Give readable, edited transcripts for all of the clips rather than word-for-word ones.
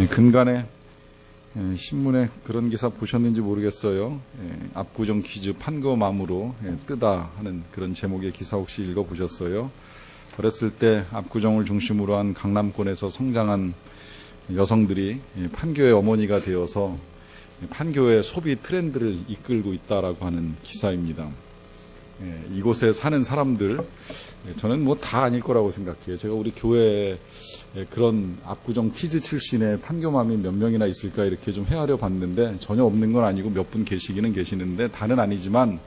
근간에 신문에 그런 기사 보셨는지 모르겠어요. 압구정 퀴즈 판거맘으로 뜨다 하는 그런 제목의 기사 혹시 읽어보셨어요? 어렸을 때 압구정을 중심으로 한 강남권에서 성장한 여성들이 판교의 어머니가 되어서 판교의 소비 트렌드를 이끌고 있다라고 하는 기사입니다. 이곳에 사는 사람들, 저는 뭐 다 아닐 거라고 생각해요. 제가 우리 교회에 그런 압구정 퀴즈 출신의 판교맘이 몇 명이나 있을까 이렇게 좀 헤아려 봤는데 전혀 없는 건 아니고 몇 분 계시기는 계시는데 다는 아니지만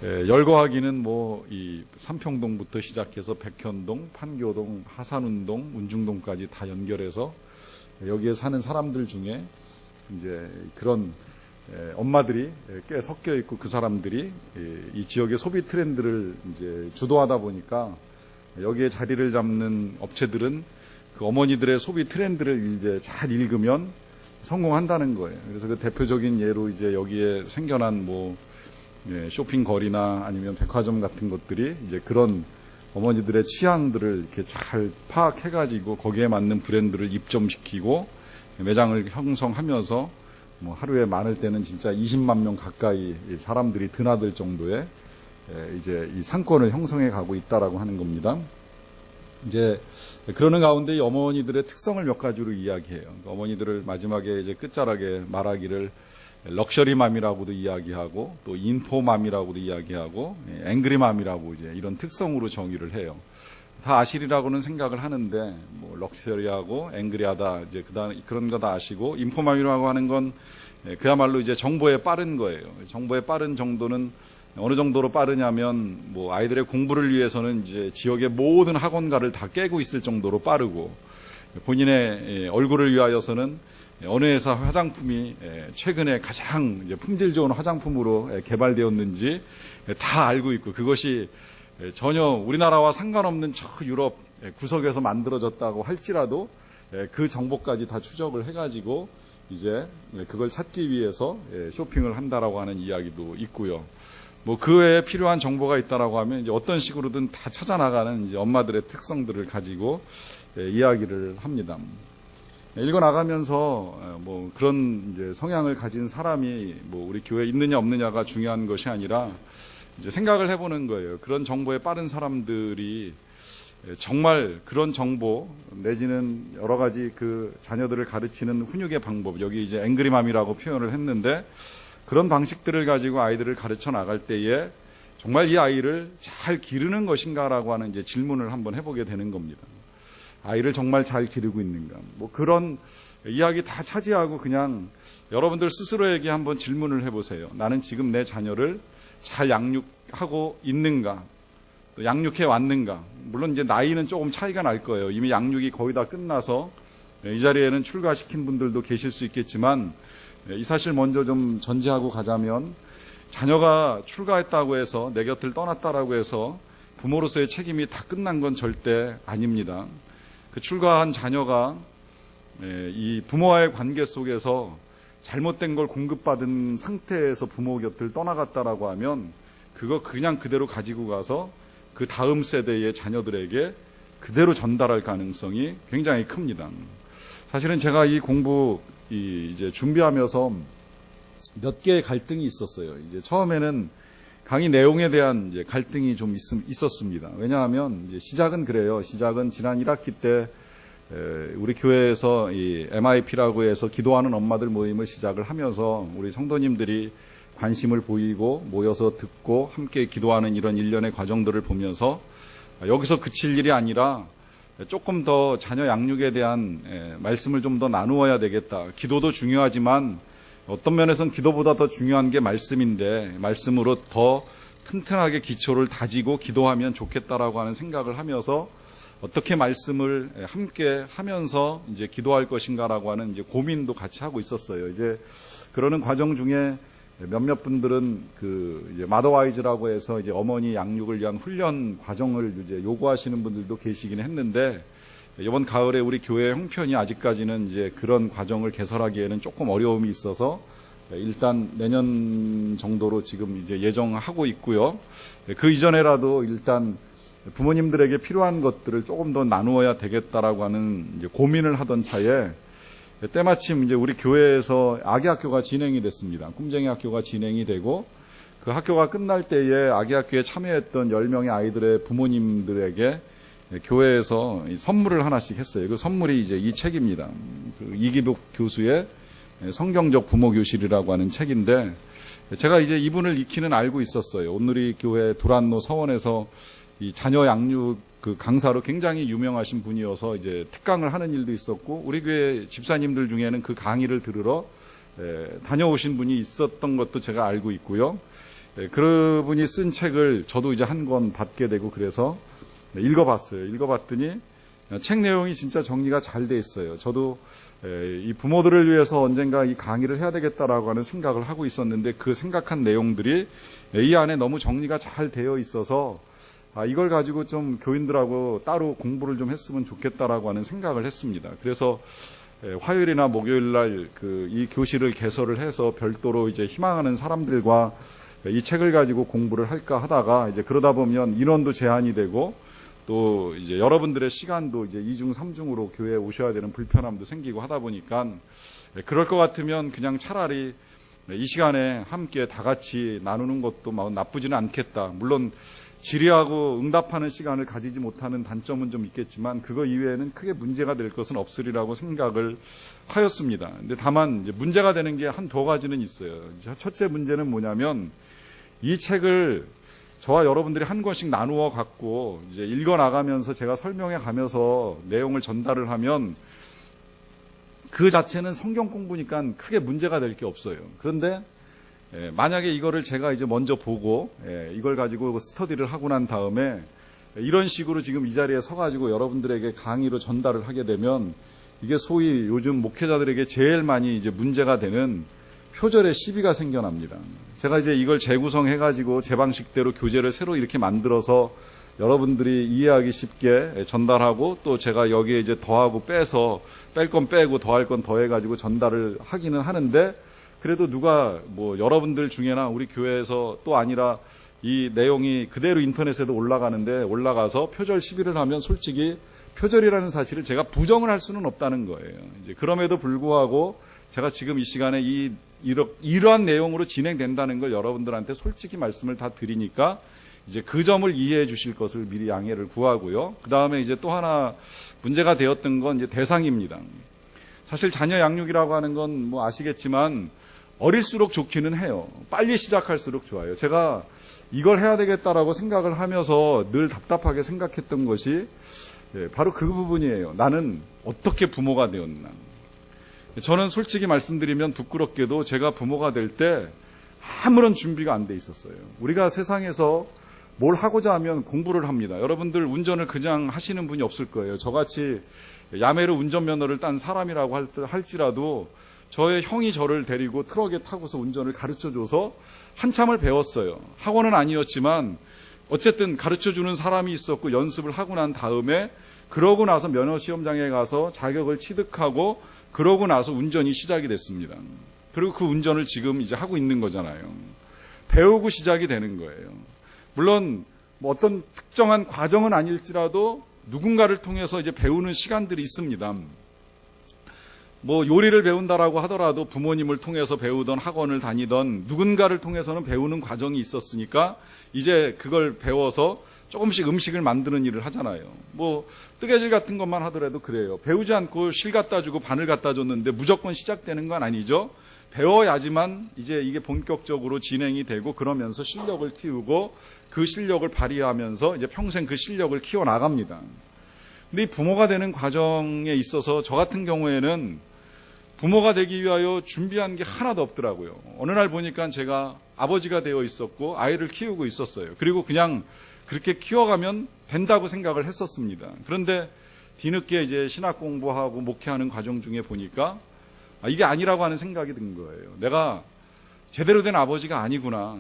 열거하기는 뭐 이 삼평동부터 시작해서 백현동, 판교동, 하산운동, 운중동까지 다 연결해서 여기에 사는 사람들 중에 이제 그런 엄마들이 꽤 섞여 있고 그 사람들이 이 지역의 소비 트렌드를 이제 주도하다 보니까 여기에 자리를 잡는 업체들은 그 어머니들의 소비 트렌드를 이제 잘 읽으면 성공한다는 거예요. 그래서 그 대표적인 예로 이제 여기에 생겨난 뭐 쇼핑 거리나 아니면 백화점 같은 것들이 이제 그런 어머니들의 취향들을 이렇게 잘 파악해가지고 거기에 맞는 브랜드를 입점시키고 매장을 형성하면서 뭐 하루에 많을 때는 진짜 20만 명 가까이 사람들이 드나들 정도의 이제 이 상권을 형성해 가고 있다라고 하는 겁니다. 이제 그러는 가운데 이 어머니들의 특성을 몇 가지로 이야기해요. 어머니들을 마지막에 이제 끝자락에 말하기를 럭셔리맘이라고도 이야기하고 또 인포맘이라고도 이야기하고 앵그리맘이라고 이제 이런 특성으로 정의를 해요. 다 아시리라고는 생각을 하는데 뭐 럭셔리하고 앵그리하다 이제 그런 거 다 아시고 인포맘이라고 하는 건 그야말로 이제 정보에 빠른 거예요. 정보에 빠른 정도는 어느 정도로 빠르냐면 뭐 아이들의 공부를 위해서는 이제 지역의 모든 학원가를 다 깨고 있을 정도로 빠르고 본인의 얼굴을 위하여서는 어느 회사 화장품이 최근에 가장 이제 품질 좋은 화장품으로 개발되었는지 다 알고 있고 그것이 전혀 우리나라와 상관없는 저 유럽 구석에서 만들어졌다고 할지라도 그 정보까지 다 추적을 해가지고 이제 그걸 찾기 위해서 쇼핑을 한다라고 하는 이야기도 있고요. 뭐 그 외에 필요한 정보가 있다라고 하면 이제 어떤 식으로든 다 찾아나가는 이제 엄마들의 특성들을 가지고 이야기를 합니다. 읽어 나가면서 뭐 그런 이제 성향을 가진 사람이 뭐 우리 교회에 있느냐 없느냐가 중요한 것이 아니라 이제 생각을 해보는 거예요. 그런 정보에 빠른 사람들이 정말 그런 정보 내지는 여러 가지 그 자녀들을 가르치는 훈육의 방법, 여기 이제 앵그리맘이라고 표현을 했는데 그런 방식들을 가지고 아이들을 가르쳐 나갈 때에 정말 이 아이를 잘 기르는 것인가라고 하는 이제 질문을 한번 해보게 되는 겁니다. 아이를 정말 잘 기르고 있는가? 뭐 그런 이야기 다 차지하고 그냥 여러분들 스스로에게 한번 질문을 해보세요. 나는 지금 내 자녀를 잘 양육하고 있는가? 또 양육해 왔는가? 물론 이제 나이는 조금 차이가 날 거예요. 이미 양육이 거의 다 끝나서 이 자리에는 출가시킨 분들도 계실 수 있겠지만 이 사실 먼저 좀 전제하고 가자면 자녀가 출가했다고 해서 내 곁을 떠났다라고 해서 부모로서의 책임이 다 끝난 건 절대 아닙니다. 그 출가한 자녀가 이 부모와의 관계 속에서 잘못된 걸 공급받은 상태에서 부모 곁을 떠나갔다라고 하면 그거 그냥 그대로 가지고 가서 그 다음 세대의 자녀들에게 그대로 전달할 가능성이 굉장히 큽니다. 사실은 제가 이 공부 이제 준비하면서 몇 개의 갈등이 있었어요. 이제 처음에는 강의 내용에 대한 이제 갈등이 좀 있었습니다. 왜냐하면 이제 시작은 그래요. 시작은 지난 1학기 때 우리 교회에서 이 MIP라고 해서 기도하는 엄마들 모임을 시작을 하면서 우리 성도님들이 관심을 보이고 모여서 듣고 함께 기도하는 이런 일련의 과정들을 보면서 여기서 그칠 일이 아니라 조금 더 자녀 양육에 대한 말씀을 좀 더 나누어야 되겠다. 기도도 중요하지만 어떤 면에서는 기도보다 더 중요한 게 말씀인데 말씀으로 더 튼튼하게 기초를 다지고 기도하면 좋겠다라고 하는 생각을 하면서 어떻게 말씀을 함께 하면서 이제 기도할 것인가라고 하는 이제 고민도 같이 하고 있었어요. 이제 그러는 과정 중에 몇몇 분들은 그 이제 마더와이즈라고 해서 이제 어머니 양육을 위한 훈련 과정을 이제 요구하시는 분들도 계시긴 했는데 이번 가을에 우리 교회 형편이 아직까지는 이제 그런 과정을 개설하기에는 조금 어려움이 있어서 일단 내년 정도로 지금 이제 예정하고 있고요. 그 이전에라도 일단 부모님들에게 필요한 것들을 조금 더 나누어야 되겠다라고 하는 이제 고민을 하던 차에 때마침 이제 우리 교회에서 아기 학교가 진행이 됐습니다. 꿈쟁이 학교가 진행이 되고 그 학교가 끝날 때에 아기 학교에 참여했던 10명의 아이들의 부모님들에게 교회에서 선물을 하나씩 했어요. 그 선물이 이제 이 책입니다. 그 이기복 교수의 성경적 부모 교실이라고 하는 책인데 제가 이제 이분을 익히는 알고 있었어요. 온누리 교회 두란노 서원에서 이 자녀 양육 그 강사로 굉장히 유명하신 분이어서 이제 특강을 하는 일도 있었고 우리 교회 집사님들 중에는 그 강의를 들으러 다녀오신 분이 있었던 것도 제가 알고 있고요. 그분이 쓴 책을 저도 이제 한 권 받게 되고 그래서 읽어봤어요. 읽어봤더니 책 내용이 진짜 정리가 잘 돼 있어요. 저도 이 부모들을 위해서 언젠가 이 강의를 해야 되겠다라고 하는 생각을 하고 있었는데 그 생각한 내용들이 이 안에 너무 정리가 잘 되어 있어서 이걸 가지고 좀 교인들하고 따로 공부를 좀 했으면 좋겠다라고 하는 생각을 했습니다. 그래서 화요일이나 목요일 날 이 교실을 개설을 해서 별도로 이제 희망하는 사람들과 이 책을 가지고 공부를 할까 하다가 이제 그러다 보면 인원도 제한이 되고 또 이제 여러분들의 시간도 이제 2중, 3중으로 교회에 오셔야 되는 불편함도 생기고 하다 보니까 그럴 것 같으면 그냥 차라리 이 시간에 함께 다 같이 나누는 것도 나쁘지는 않겠다. 물론 질의하고 응답하는 시간을 가지지 못하는 단점은 좀 있겠지만 그거 이외에는 크게 문제가 될 것은 없으리라고 생각을 하였습니다. 근데 다만 이제 문제가 되는 게 한두 가지는 있어요. 첫째 문제는 뭐냐면 이 책을 저와 여러분들이 한 권씩 나누어 갖고 이제 읽어 나가면서 제가 설명해 가면서 내용을 전달을 하면 그 자체는 성경 공부니까 크게 문제가 될 게 없어요. 그런데 만약에 이거를 제가 이제 먼저 보고 이걸 가지고 스터디를 하고 난 다음에 이런 식으로 지금 이 자리에 서가지고 여러분들에게 강의로 전달을 하게 되면 이게 소위 요즘 목회자들에게 제일 많이 이제 문제가 되는 표절의 시비가 생겨납니다. 제가 이제 이걸 재구성해가지고 제 방식대로 교재를 새로 이렇게 만들어서 여러분들이 이해하기 쉽게 전달하고 또 제가 여기에 이제 더하고 빼서 뺄 건 빼고 더할 건 더해가지고 전달을 하기는 하는데 그래도 누가 뭐 여러분들 중에나 우리 교회에서 또 아니라 이 내용이 그대로 인터넷에도 올라가는데 올라가서 표절 시비를 하면 솔직히 표절이라는 사실을 제가 부정을 할 수는 없다는 거예요. 이제 그럼에도 불구하고 제가 지금 이 시간에 이러한 내용으로 진행된다는 걸 여러분들한테 솔직히 말씀을 다 드리니까 이제 그 점을 이해해 주실 것을 미리 양해를 구하고요. 그 다음에 이제 또 하나 문제가 되었던 건 이제 대상입니다. 사실 자녀 양육이라고 하는 건 뭐 아시겠지만 어릴수록 좋기는 해요. 빨리 시작할수록 좋아요. 제가 이걸 해야 되겠다라고 생각을 하면서 늘 답답하게 생각했던 것이 바로 그 부분이에요. 나는 어떻게 부모가 되었나. 저는 솔직히 말씀드리면 부끄럽게도 제가 부모가 될 때 아무런 준비가 안 돼 있었어요. 우리가 세상에서 뭘 하고자 하면 공부를 합니다. 여러분들 운전을 그냥 하시는 분이 없을 거예요. 저같이 야매로 운전면허를 딴 사람이라고 할지라도 저의 형이 저를 데리고 트럭에 타고서 운전을 가르쳐줘서 한참을 배웠어요. 학원은 아니었지만 어쨌든 가르쳐주는 사람이 있었고 연습을 하고 난 다음에 그러고 나서 면허시험장에 가서 자격을 취득하고 그러고 나서 운전이 시작이 됐습니다. 그리고 그 운전을 지금 이제 하고 있는 거잖아요. 배우고 시작이 되는 거예요. 물론 뭐 어떤 특정한 과정은 아닐지라도 누군가를 통해서 이제 배우는 시간들이 있습니다. 뭐 요리를 배운다라고 하더라도 부모님을 통해서 배우던 학원을 다니던 누군가를 통해서는 배우는 과정이 있었으니까 이제 그걸 배워서 조금씩 음식을 만드는 일을 하잖아요. 뭐 뜨개질 같은 것만 하더라도 그래요. 배우지 않고 실 갖다 주고 바늘 갖다 줬는데 무조건 시작되는 건 아니죠. 배워야지만 이제 이게 본격적으로 진행이 되고 그러면서 실력을 키우고 그 실력을 발휘하면서 이제 평생 그 실력을 키워나갑니다. 근데 이 부모가 되는 과정에 있어서 저 같은 경우에는 부모가 되기 위하여 준비한 게 하나도 없더라고요. 어느 날 보니까 제가 아버지가 되어 있었고 아이를 키우고 있었어요. 그리고 그냥 그렇게 키워가면 된다고 생각을 했었습니다. 그런데 뒤늦게 이제 신학 공부하고 목회하는 과정 중에 보니까 이게 아니라고 하는 생각이 든 거예요. 내가 제대로 된 아버지가 아니구나.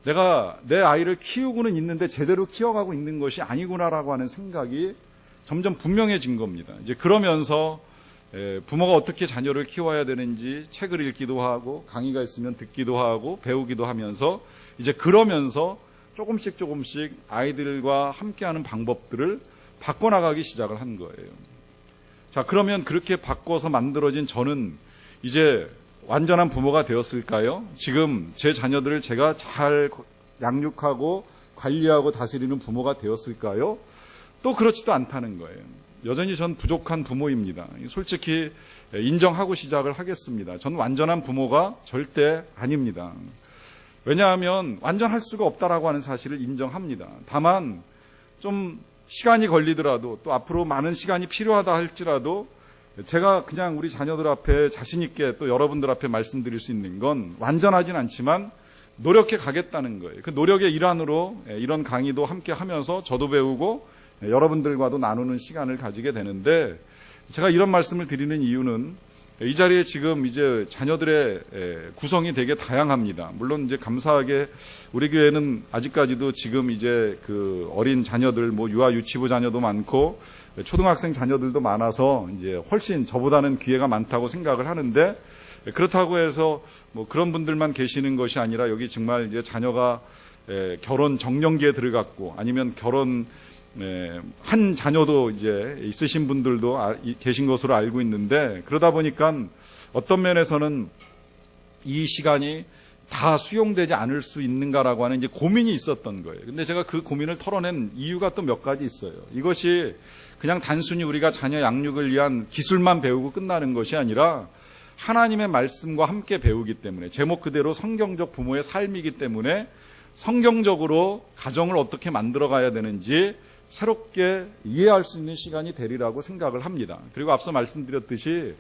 내가 내 아이를 키우고는 있는데 제대로 키워가고 있는 것이 아니구나라고 하는 생각이 점점 분명해진 겁니다. 이제 그러면서 부모가 어떻게 자녀를 키워야 되는지 책을 읽기도 하고 강의가 있으면 듣기도 하고 배우기도 하면서 이제 그러면서 조금씩 아이들과 함께하는 방법들을 바꿔나가기 시작을 한 거예요. 자, 그러면 그렇게 바꿔서 만들어진 저는 이제 완전한 부모가 되었을까요? 지금 제 자녀들을 제가 잘 양육하고 관리하고 다스리는 부모가 되었을까요? 또 그렇지도 않다는 거예요. 여전히 전 부족한 부모입니다. 솔직히 인정하고 시작을 하겠습니다. 전 완전한 부모가 절대 아닙니다. 왜냐하면 완전할 수가 없다라고 하는 사실을 인정합니다. 다만 좀 시간이 걸리더라도 또 앞으로 많은 시간이 필요하다 할지라도 제가 그냥 우리 자녀들 앞에 자신 있게 또 여러분들 앞에 말씀드릴 수 있는 건 완전하진 않지만 노력해 가겠다는 거예요. 그 노력의 일환으로 이런 강의도 함께 하면서 저도 배우고 여러분들과도 나누는 시간을 가지게 되는데, 제가 이런 말씀을 드리는 이유는 이 자리에 지금 이제 자녀들의 구성이 되게 다양합니다. 물론 이제 감사하게 우리 교회는 아직까지도 지금 이제 그 어린 자녀들, 뭐 유아 유치부 자녀도 많고 초등학생 자녀들도 많아서 이제 훨씬 저보다는 기회가 많다고 생각을 하는데, 그렇다고 해서 뭐 그런 분들만 계시는 것이 아니라 여기 정말 이제 자녀가 결혼 정년기에 들어갔고 아니면 결혼 한 자녀도 이제 있으신 분들도 계신 것으로 알고 있는데, 그러다 보니까 어떤 면에서는 이 시간이 다 수용되지 않을 수 있는가라고 하는 이제 고민이 있었던 거예요. 근데 제가 그 고민을 털어낸 이유가 또 몇 가지 있어요. 이것이 그냥 단순히 우리가 자녀 양육을 위한 기술만 배우고 끝나는 것이 아니라 하나님의 말씀과 함께 배우기 때문에, 제목 그대로 성경적 부모의 삶이기 때문에 성경적으로 가정을 어떻게 만들어 가야 되는지 새롭게 이해할 수 있는 시간이 되리라고 생각을 합니다. 그리고 앞서 말씀드렸듯이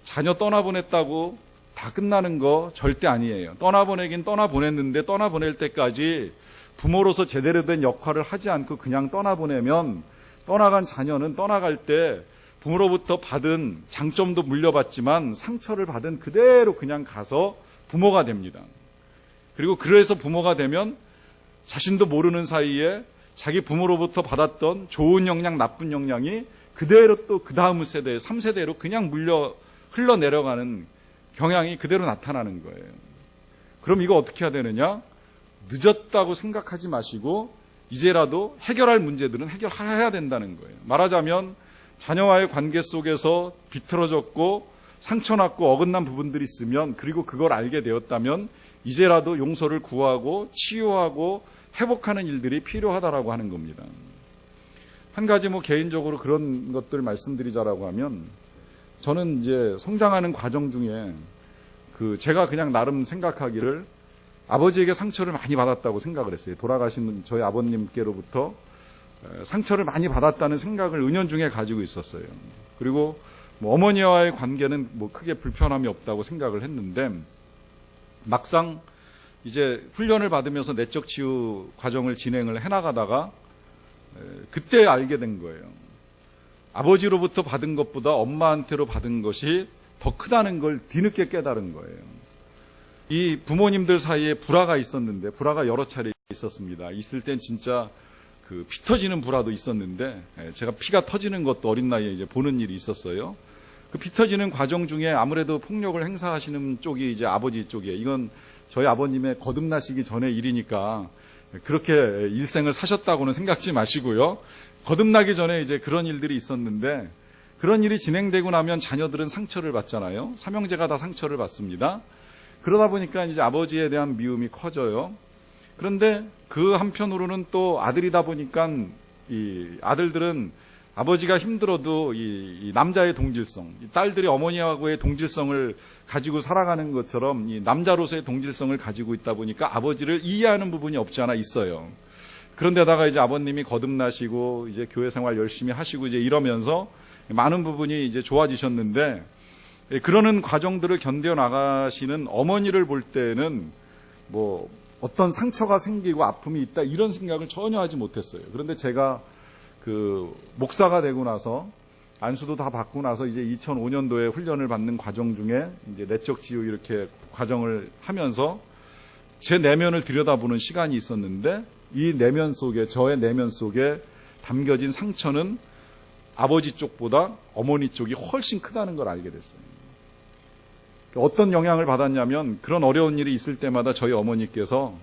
자녀 떠나보냈다고 다 끝나는 거 절대 아니에요. 떠나보내긴 떠나보냈는데 떠나보낼 때까지 부모로서 제대로 된 역할을 하지 않고 그냥 떠나보내면 떠나간 자녀는 떠나갈 때 부모로부터 받은 장점도 물려받지만 상처를 받은 그대로 그냥 가서 부모가 됩니다. 그리고 그래서 부모가 되면 자신도 모르는 사이에 자기 부모로부터 받았던 좋은 영향, 나쁜 영향이 그대로 또 그 다음 세대, 3세대로 그냥 흘러내려가는 경향이 그대로 나타나는 거예요. 그럼 이거 어떻게 해야 되느냐? 늦었다고 생각하지 마시고 이제라도 해결할 문제들은 해결해야 된다는 거예요. 말하자면 자녀와의 관계 속에서 비틀어졌고 상처났고 어긋난 부분들이 있으면, 그리고 그걸 알게 되었다면 이제라도 용서를 구하고 치유하고 회복하는 일들이 필요하다라고 하는 겁니다. 한 가지 뭐 개인적으로 그런 것들 말씀드리자라고 하면, 저는 이제 성장하는 과정 중에 제가 그냥 나름 생각하기를 아버지에게 상처를 많이 받았다고 생각을 했어요. 돌아가신 저희 아버님께로부터 상처를 많이 받았다는 생각을 은연중에 가지고 있었어요. 그리고 뭐 어머니와의 관계는 뭐 크게 불편함이 없다고 생각을 했는데, 막상 이제 훈련을 받으면서 내적 치유 과정을 진행을 해나가다가 그때 알게 된 거예요. 아버지로부터 받은 것보다 엄마한테로 받은 것이 더 크다는 걸 뒤늦게 깨달은 거예요. 이 부모님들 사이에 불화가 있었는데, 불화가 여러 차례 있었습니다. 있을 땐 진짜 피 터지는 불화도 있었는데, 제가 피가 터지는 것도 어린 나이에 이제 보는 일이 있었어요. 그 피 터지는 과정 중에 아무래도 폭력을 행사하시는 쪽이 이제 아버지 쪽이에요. 이건 저희 아버님의 거듭나시기 전의 일이니까 그렇게 일생을 사셨다고는 생각지 마시고요. 거듭나기 전에 이제 그런 일들이 있었는데, 그런 일이 진행되고 나면 자녀들은 상처를 받잖아요. 삼형제가 다 상처를 받습니다. 그러다 보니까 이제 아버지에 대한 미움이 커져요. 그런데 그 한편으로는 또 아들이다 보니까 이 아들들은 아버지가 힘들어도 이 남자의 동질성, 이 딸들이 어머니하고의 동질성을 가지고 살아가는 것처럼 이 남자로서의 동질성을 가지고 있다 보니까 아버지를 이해하는 부분이 없지 않아 있어요. 그런데다가 이제 아버님이 거듭나시고 이제 교회 생활 열심히 하시고 이제 이러면서 많은 부분이 이제 좋아지셨는데, 그러는 과정들을 견뎌 나가시는 어머니를 볼 때는 뭐 어떤 상처가 생기고 아픔이 있다 이런 생각을 전혀 하지 못했어요. 그런데 제가 목사가 되고 나서 안수도 다 받고 나서 이제 2005년도에 훈련을 받는 과정 중에 이제 내적 치유 이렇게 과정을 하면서 제 내면을 들여다보는 시간이 있었는데, 이 내면 속에, 저의 내면 속에 담겨진 상처는 아버지 쪽보다 어머니 쪽이 훨씬 크다는 걸 알게 됐어요. 어떤 영향을 받았냐면, 그런 어려운 일이 있을 때마다 저희 어머니께서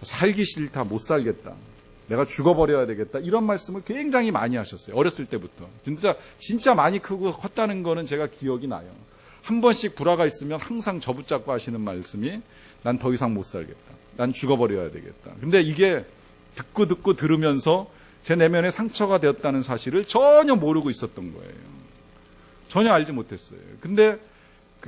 살기 싫다, 못 살겠다. 내가 죽어버려야 되겠다. 이런 말씀을 굉장히 많이 하셨어요. 어렸을 때부터. 진짜 많이 크고 컸다는 거는 제가 기억이 나요. 한 번씩 불화가 있으면 항상 저 붙잡고 하시는 말씀이 난 더 이상 못 살겠다. 난 죽어버려야 되겠다. 근데 이게 듣고 들으면서 제 내면에 상처가 되었다는 사실을 전혀 모르고 있었던 거예요. 전혀 알지 못했어요. 근데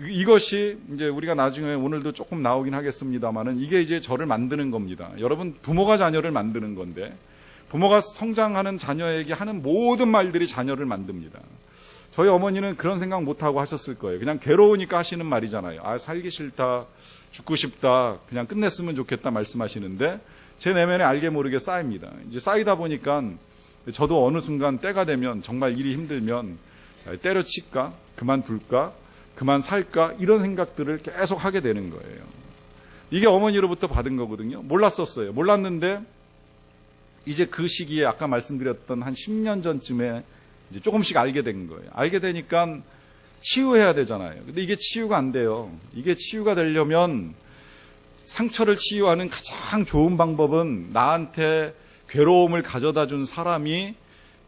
이것이 이제 우리가 나중에 오늘도 조금 나오긴 하겠습니다만은 이게 이제 저를 만드는 겁니다. 여러분, 부모가 자녀를 만드는 건데 부모가 성장하는 자녀에게 하는 모든 말들이 자녀를 만듭니다. 저희 어머니는 그런 생각 못하고 하셨을 거예요. 그냥 괴로우니까 하시는 말이잖아요. 아, 살기 싫다, 죽고 싶다, 그냥 끝냈으면 좋겠다 말씀하시는데 제 내면에 알게 모르게 쌓입니다. 이제 쌓이다 보니까 저도 어느 순간 때가 되면 정말 일이 힘들면 때려칠까? 그만둘까? 그만 살까? 이런 생각들을 계속 하게 되는 거예요. 이게 어머니로부터 받은 거거든요. 몰랐었어요. 몰랐는데 이제 그 시기에 아까 말씀드렸던 한 10년 전쯤에 이제 조금씩 알게 된 거예요. 알게 되니까 치유해야 되잖아요. 근데 이게 치유가 안 돼요. 이게 치유가 되려면 상처를 치유하는 가장 좋은 방법은 나한테 괴로움을 가져다 준 사람이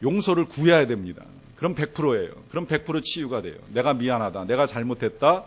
용서를 구해야 됩니다. 그럼 100%예요. 그럼 100% 치유가 돼요. 내가 미안하다. 내가 잘못했다.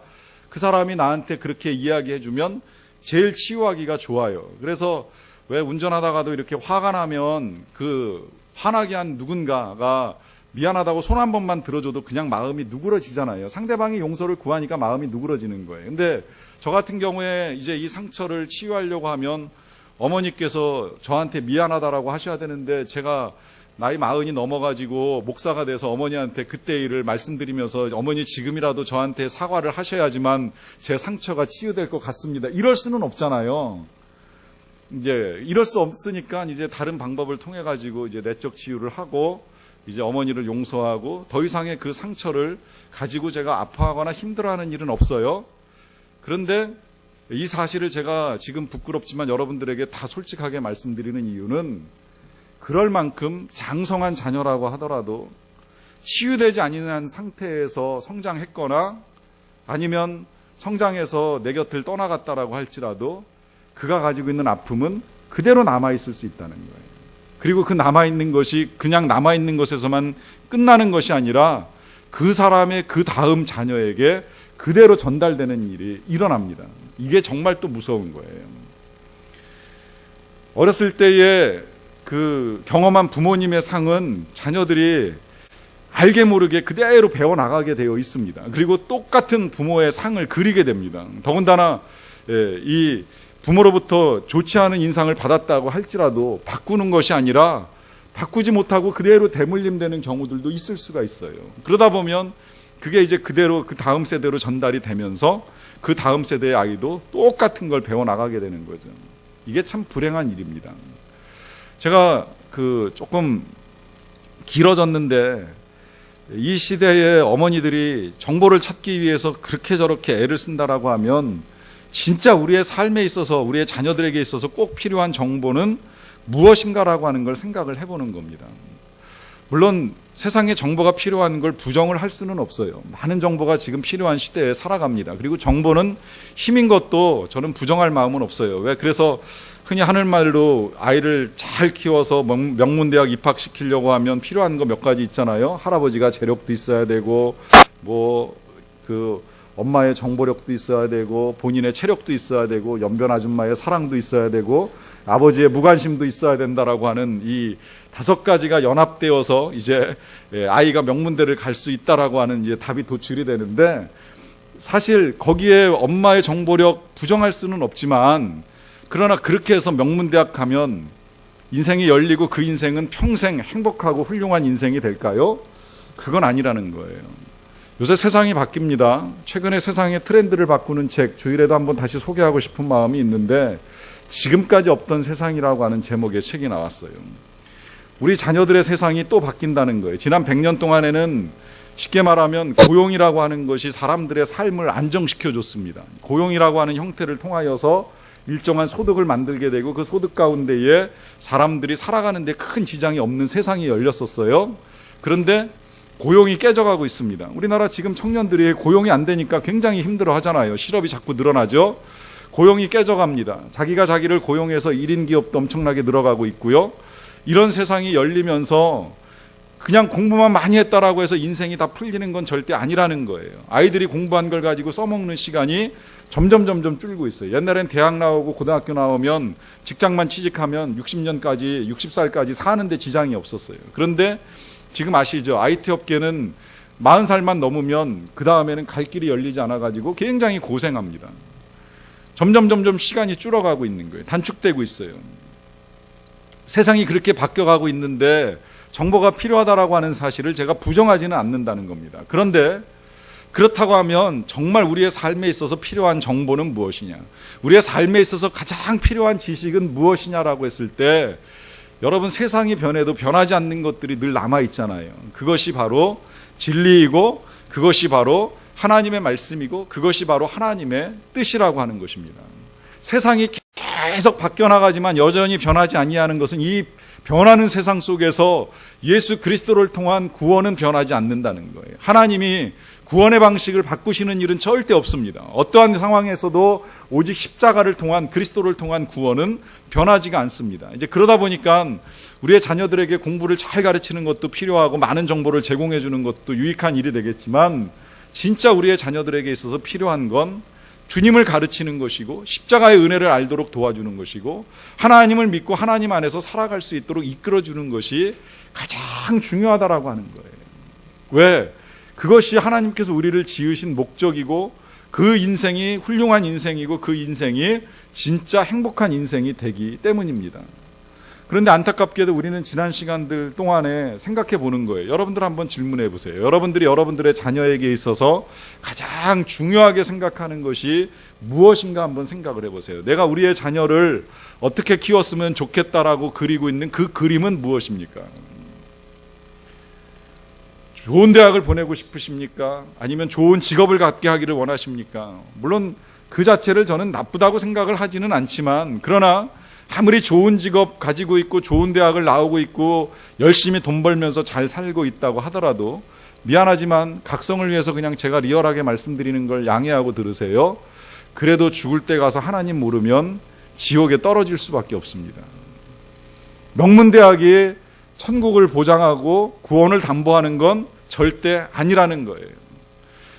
그 사람이 나한테 그렇게 이야기해주면 제일 치유하기가 좋아요. 그래서 왜 운전하다가도 이렇게 화가 나면 그 화나게 한 누군가가 미안하다고 손 한 번만 들어줘도 그냥 마음이 누그러지잖아요. 상대방이 용서를 구하니까 마음이 누그러지는 거예요. 근데 저 같은 경우에 이제 이 상처를 치유하려고 하면 어머니께서 저한테 미안하다라고 하셔야 되는데 제가 나이 40이 넘어가지고 목사가 돼서 어머니한테 그때 일을 말씀드리면서 어머니 지금이라도 저한테 사과를 하셔야지만 제 상처가 치유될 것 같습니다. 이럴 수는 없잖아요. 이제 이럴 수 없으니까 이제 다른 방법을 통해 가지고 이제 내적 치유를 하고 이제 어머니를 용서하고 더 이상의 그 상처를 가지고 제가 아파하거나 힘들어하는 일은 없어요. 그런데 이 사실을 제가 지금 부끄럽지만 여러분들에게 다 솔직하게 말씀드리는 이유는 그럴 만큼 장성한 자녀라고 하더라도 치유되지 않는 상태에서 성장했거나 아니면 성장해서 내 곁을 떠나갔다라고 할지라도 그가 가지고 있는 아픔은 그대로 남아있을 수 있다는 거예요. 그리고 그 남아있는 것이 그냥 남아있는 것에서만 끝나는 것이 아니라 그 사람의 그 다음 자녀에게 그대로 전달되는 일이 일어납니다. 이게 정말 또 무서운 거예요. 어렸을 때에 그 경험한 부모님의 상은 자녀들이 알게 모르게 그대로 배워나가게 되어 있습니다. 그리고 똑같은 부모의 상을 그리게 됩니다. 더군다나 이 부모로부터 좋지 않은 인상을 받았다고 할지라도 바꾸는 것이 아니라 바꾸지 못하고 그대로 대물림되는 경우들도 있을 수가 있어요. 그러다 보면 그게 이제 그대로 그 다음 세대로 전달이 되면서 그 다음 세대의 아이도 똑같은 걸 배워나가게 되는 거죠. 이게 참 불행한 일입니다. 제가 조금 길어졌는데 이 시대의 어머니들이 정보를 찾기 위해서 그렇게 저렇게 애를 쓴다라고 하면 진짜 우리의 삶에 있어서 우리의 자녀들에게 있어서 꼭 필요한 정보는 무엇인가라고 하는 걸 생각을 해보는 겁니다. 물론 세상에 정보가 필요한 걸 부정을 할 수는 없어요. 많은 정보가 지금 필요한 시대에 살아갑니다. 그리고 정보는 힘인 것도 저는 부정할 마음은 없어요. 왜? 그래서 흔히 하는 말로 아이를 잘 키워서 명문대학 입학시키려고 하면 필요한 거 몇 가지 있잖아요. 할아버지가 재력도 있어야 되고 엄마의 정보력도 있어야 되고 본인의 체력도 있어야 되고 연변 아줌마의 사랑도 있어야 되고 아버지의 무관심도 있어야 된다라고 하는 이 5가지가 연합되어서 이제 아이가 명문대를 갈 수 있다라고 하는 이제 답이 도출이 되는데 사실 거기에 엄마의 정보력 부정할 수는 없지만 그러나 그렇게 해서 명문대학 가면 인생이 열리고 그 인생은 평생 행복하고 훌륭한 인생이 될까요? 그건 아니라는 거예요. 요새 세상이 바뀝니다. 최근에 세상의 트렌드를 바꾸는 책 주일에도 한번 다시 소개하고 싶은 마음이 있는데 지금까지 없던 세상이라고 하는 제목의 책이 나왔어요. 우리 자녀들의 세상이 또 바뀐다는 거예요. 지난 100년 동안에는 쉽게 말하면 고용이라고 하는 것이 사람들의 삶을 안정시켜줬습니다. 고용이라고 하는 형태를 통하여서 일정한 소득을 만들게 되고 그 소득 가운데에 사람들이 살아가는 데 큰 지장이 없는 세상이 열렸었어요. 그런데 고용이 깨져가고 있습니다. 우리나라 지금 청년들이 고용이 안 되니까 굉장히 힘들어 하잖아요. 실업이 자꾸 늘어나죠. 고용이 깨져갑니다. 자기가 자기를 고용해서 1인 기업도 엄청나게 늘어가고 있고요. 이런 세상이 열리면서 그냥 공부만 많이 했다라고 해서 인생이 다 풀리는 건 절대 아니라는 거예요. 아이들이 공부한 걸 가지고 써먹는 시간이 점점 줄고 있어요. 옛날엔 대학 나오고 고등학교 나오면 직장만 취직하면 60년까지 60살까지 사는데 지장이 없었어요. 그런데 지금 아시죠? IT 업계는 40살만 넘으면 그 다음에는 갈 길이 열리지 않아가지고 굉장히 고생합니다. 점점 시간이 줄어가고 있는 거예요. 단축되고 있어요. 세상이 그렇게 바뀌어가고 있는데 정보가 필요하다라고 하는 사실을 제가 부정하지는 않는다는 겁니다. 그런데 그렇다고 하면 정말 우리의 삶에 있어서 필요한 정보는 무엇이냐? 우리의 삶에 있어서 가장 필요한 지식은 무엇이냐라고 했을 때 여러분, 세상이 변해도 변하지 않는 것들이 늘 남아있잖아요. 그것이 바로 진리이고 그것이 바로 하나님의 말씀이고 그것이 바로 하나님의 뜻이라고 하는 것입니다. 세상이 계속 바뀌어 나가지만 여전히 변하지 아니하는 것은 이 변하는 세상 속에서 예수 그리스도를 통한 구원은 변하지 않는다는 거예요. 하나님이 구원의 방식을 바꾸시는 일은 절대 없습니다. 어떠한 상황에서도 오직 십자가를 통한, 그리스도를 통한 구원은 변하지가 않습니다. 이제 그러다 보니까 우리의 자녀들에게 공부를 잘 가르치는 것도 필요하고 많은 정보를 제공해 주는 것도 유익한 일이 되겠지만, 진짜 우리의 자녀들에게 있어서 필요한 건 주님을 가르치는 것이고 십자가의 은혜를 알도록 도와주는 것이고 하나님을 믿고 하나님 안에서 살아갈 수 있도록 이끌어주는 것이 가장 중요하다라고 하는 거예요. 왜? 그것이 하나님께서 우리를 지으신 목적이고 그 인생이 훌륭한 인생이고 그 인생이 진짜 행복한 인생이 되기 때문입니다. 그런데 안타깝게도 우리는 지난 시간들 동안에 생각해 보는 거예요. 여러분들 한번 질문해 보세요. 여러분들이 여러분들의 자녀에게 있어서 가장 중요하게 생각하는 것이 무엇인가 한번 생각을 해보세요. 내가 우리의 자녀를 어떻게 키웠으면 좋겠다라고 그리고 있는 그 그림은 무엇입니까? 좋은 대학을 보내고 싶으십니까? 아니면 좋은 직업을 갖게 하기를 원하십니까? 물론 그 자체를 저는 나쁘다고 생각을 하지는 않지만, 그러나 아무리 좋은 직업 가지고 있고 좋은 대학을 나오고 있고 열심히 돈 벌면서 잘 살고 있다고 하더라도 미안하지만 각성을 위해서 그냥 제가 리얼하게 말씀드리는 걸 양해하고 들으세요. 그래도 죽을 때 가서 하나님 모르면 지옥에 떨어질 수밖에 없습니다. 명문대학이 천국을 보장하고 구원을 담보하는 건 절대 아니라는 거예요.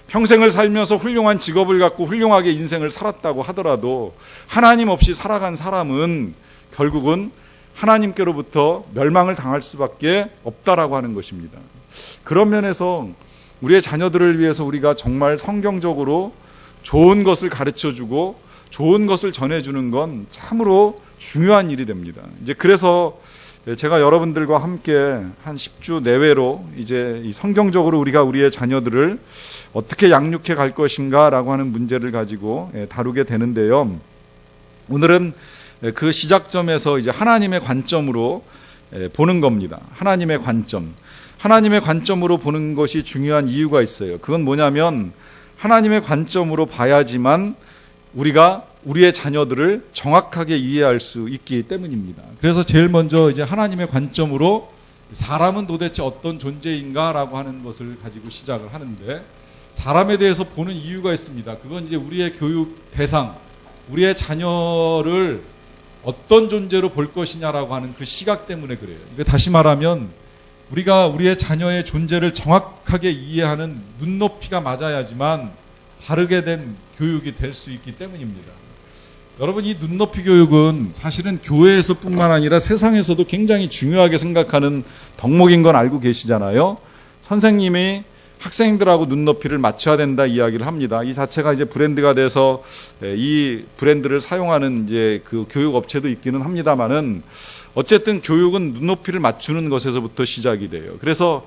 평생을 살면서 훌륭한 직업을 갖고 훌륭하게 인생을 살았다고 하더라도 하나님 없이 살아간 사람은 결국은 하나님께로부터 멸망을 당할 수밖에 없다라고 하는 것입니다. 그런 면에서 우리의 자녀들을 위해서 우리가 정말 성경적으로 좋은 것을 가르쳐주고 좋은 것을 전해주는 건 참으로 중요한 일이 됩니다. 이제 그래서 제가 여러분들과 함께 한 10주 내외로 이제 이 성경적으로 우리가 우리의 자녀들을 어떻게 양육해 갈 것인가라고 하는 문제를 가지고 다루게 되는데요. 오늘은 그 시작점에서 이제 하나님의 관점으로 보는 겁니다. 하나님의 관점. 하나님의 관점으로 보는 것이 중요한 이유가 있어요. 그건 뭐냐면 하나님의 관점으로 봐야지만 우리가 우리의 자녀들을 정확하게 이해할 수 있기 때문입니다. 그래서 제일 먼저 이제 하나님의 관점으로 사람은 도대체 어떤 존재인가라고 하는 것을 가지고 시작을 하는데, 사람에 대해서 보는 이유가 있습니다. 그건 이제 우리의 교육 대상, 우리의 자녀를 어떤 존재로 볼 것이냐라고 하는 그 시각 때문에 그래요. 이거 다시 말하면 우리가 우리의 자녀의 존재를 정확하게 이해하는 눈높이가 맞아야지만 바르게 된 교육이 될 수 있기 때문입니다. 여러분, 이 눈높이 교육은 사실은 교회에서뿐만 아니라 세상에서도 굉장히 중요하게 생각하는 덕목인 건 알고 계시잖아요. 선생님이 학생들하고 눈높이를 맞춰야 된다 이야기를 합니다. 이 자체가 이제 브랜드가 돼서 이 브랜드를 사용하는 이제 그 교육 업체도 있기는 합니다만은, 어쨌든 교육은 눈높이를 맞추는 것에서부터 시작이 돼요. 그래서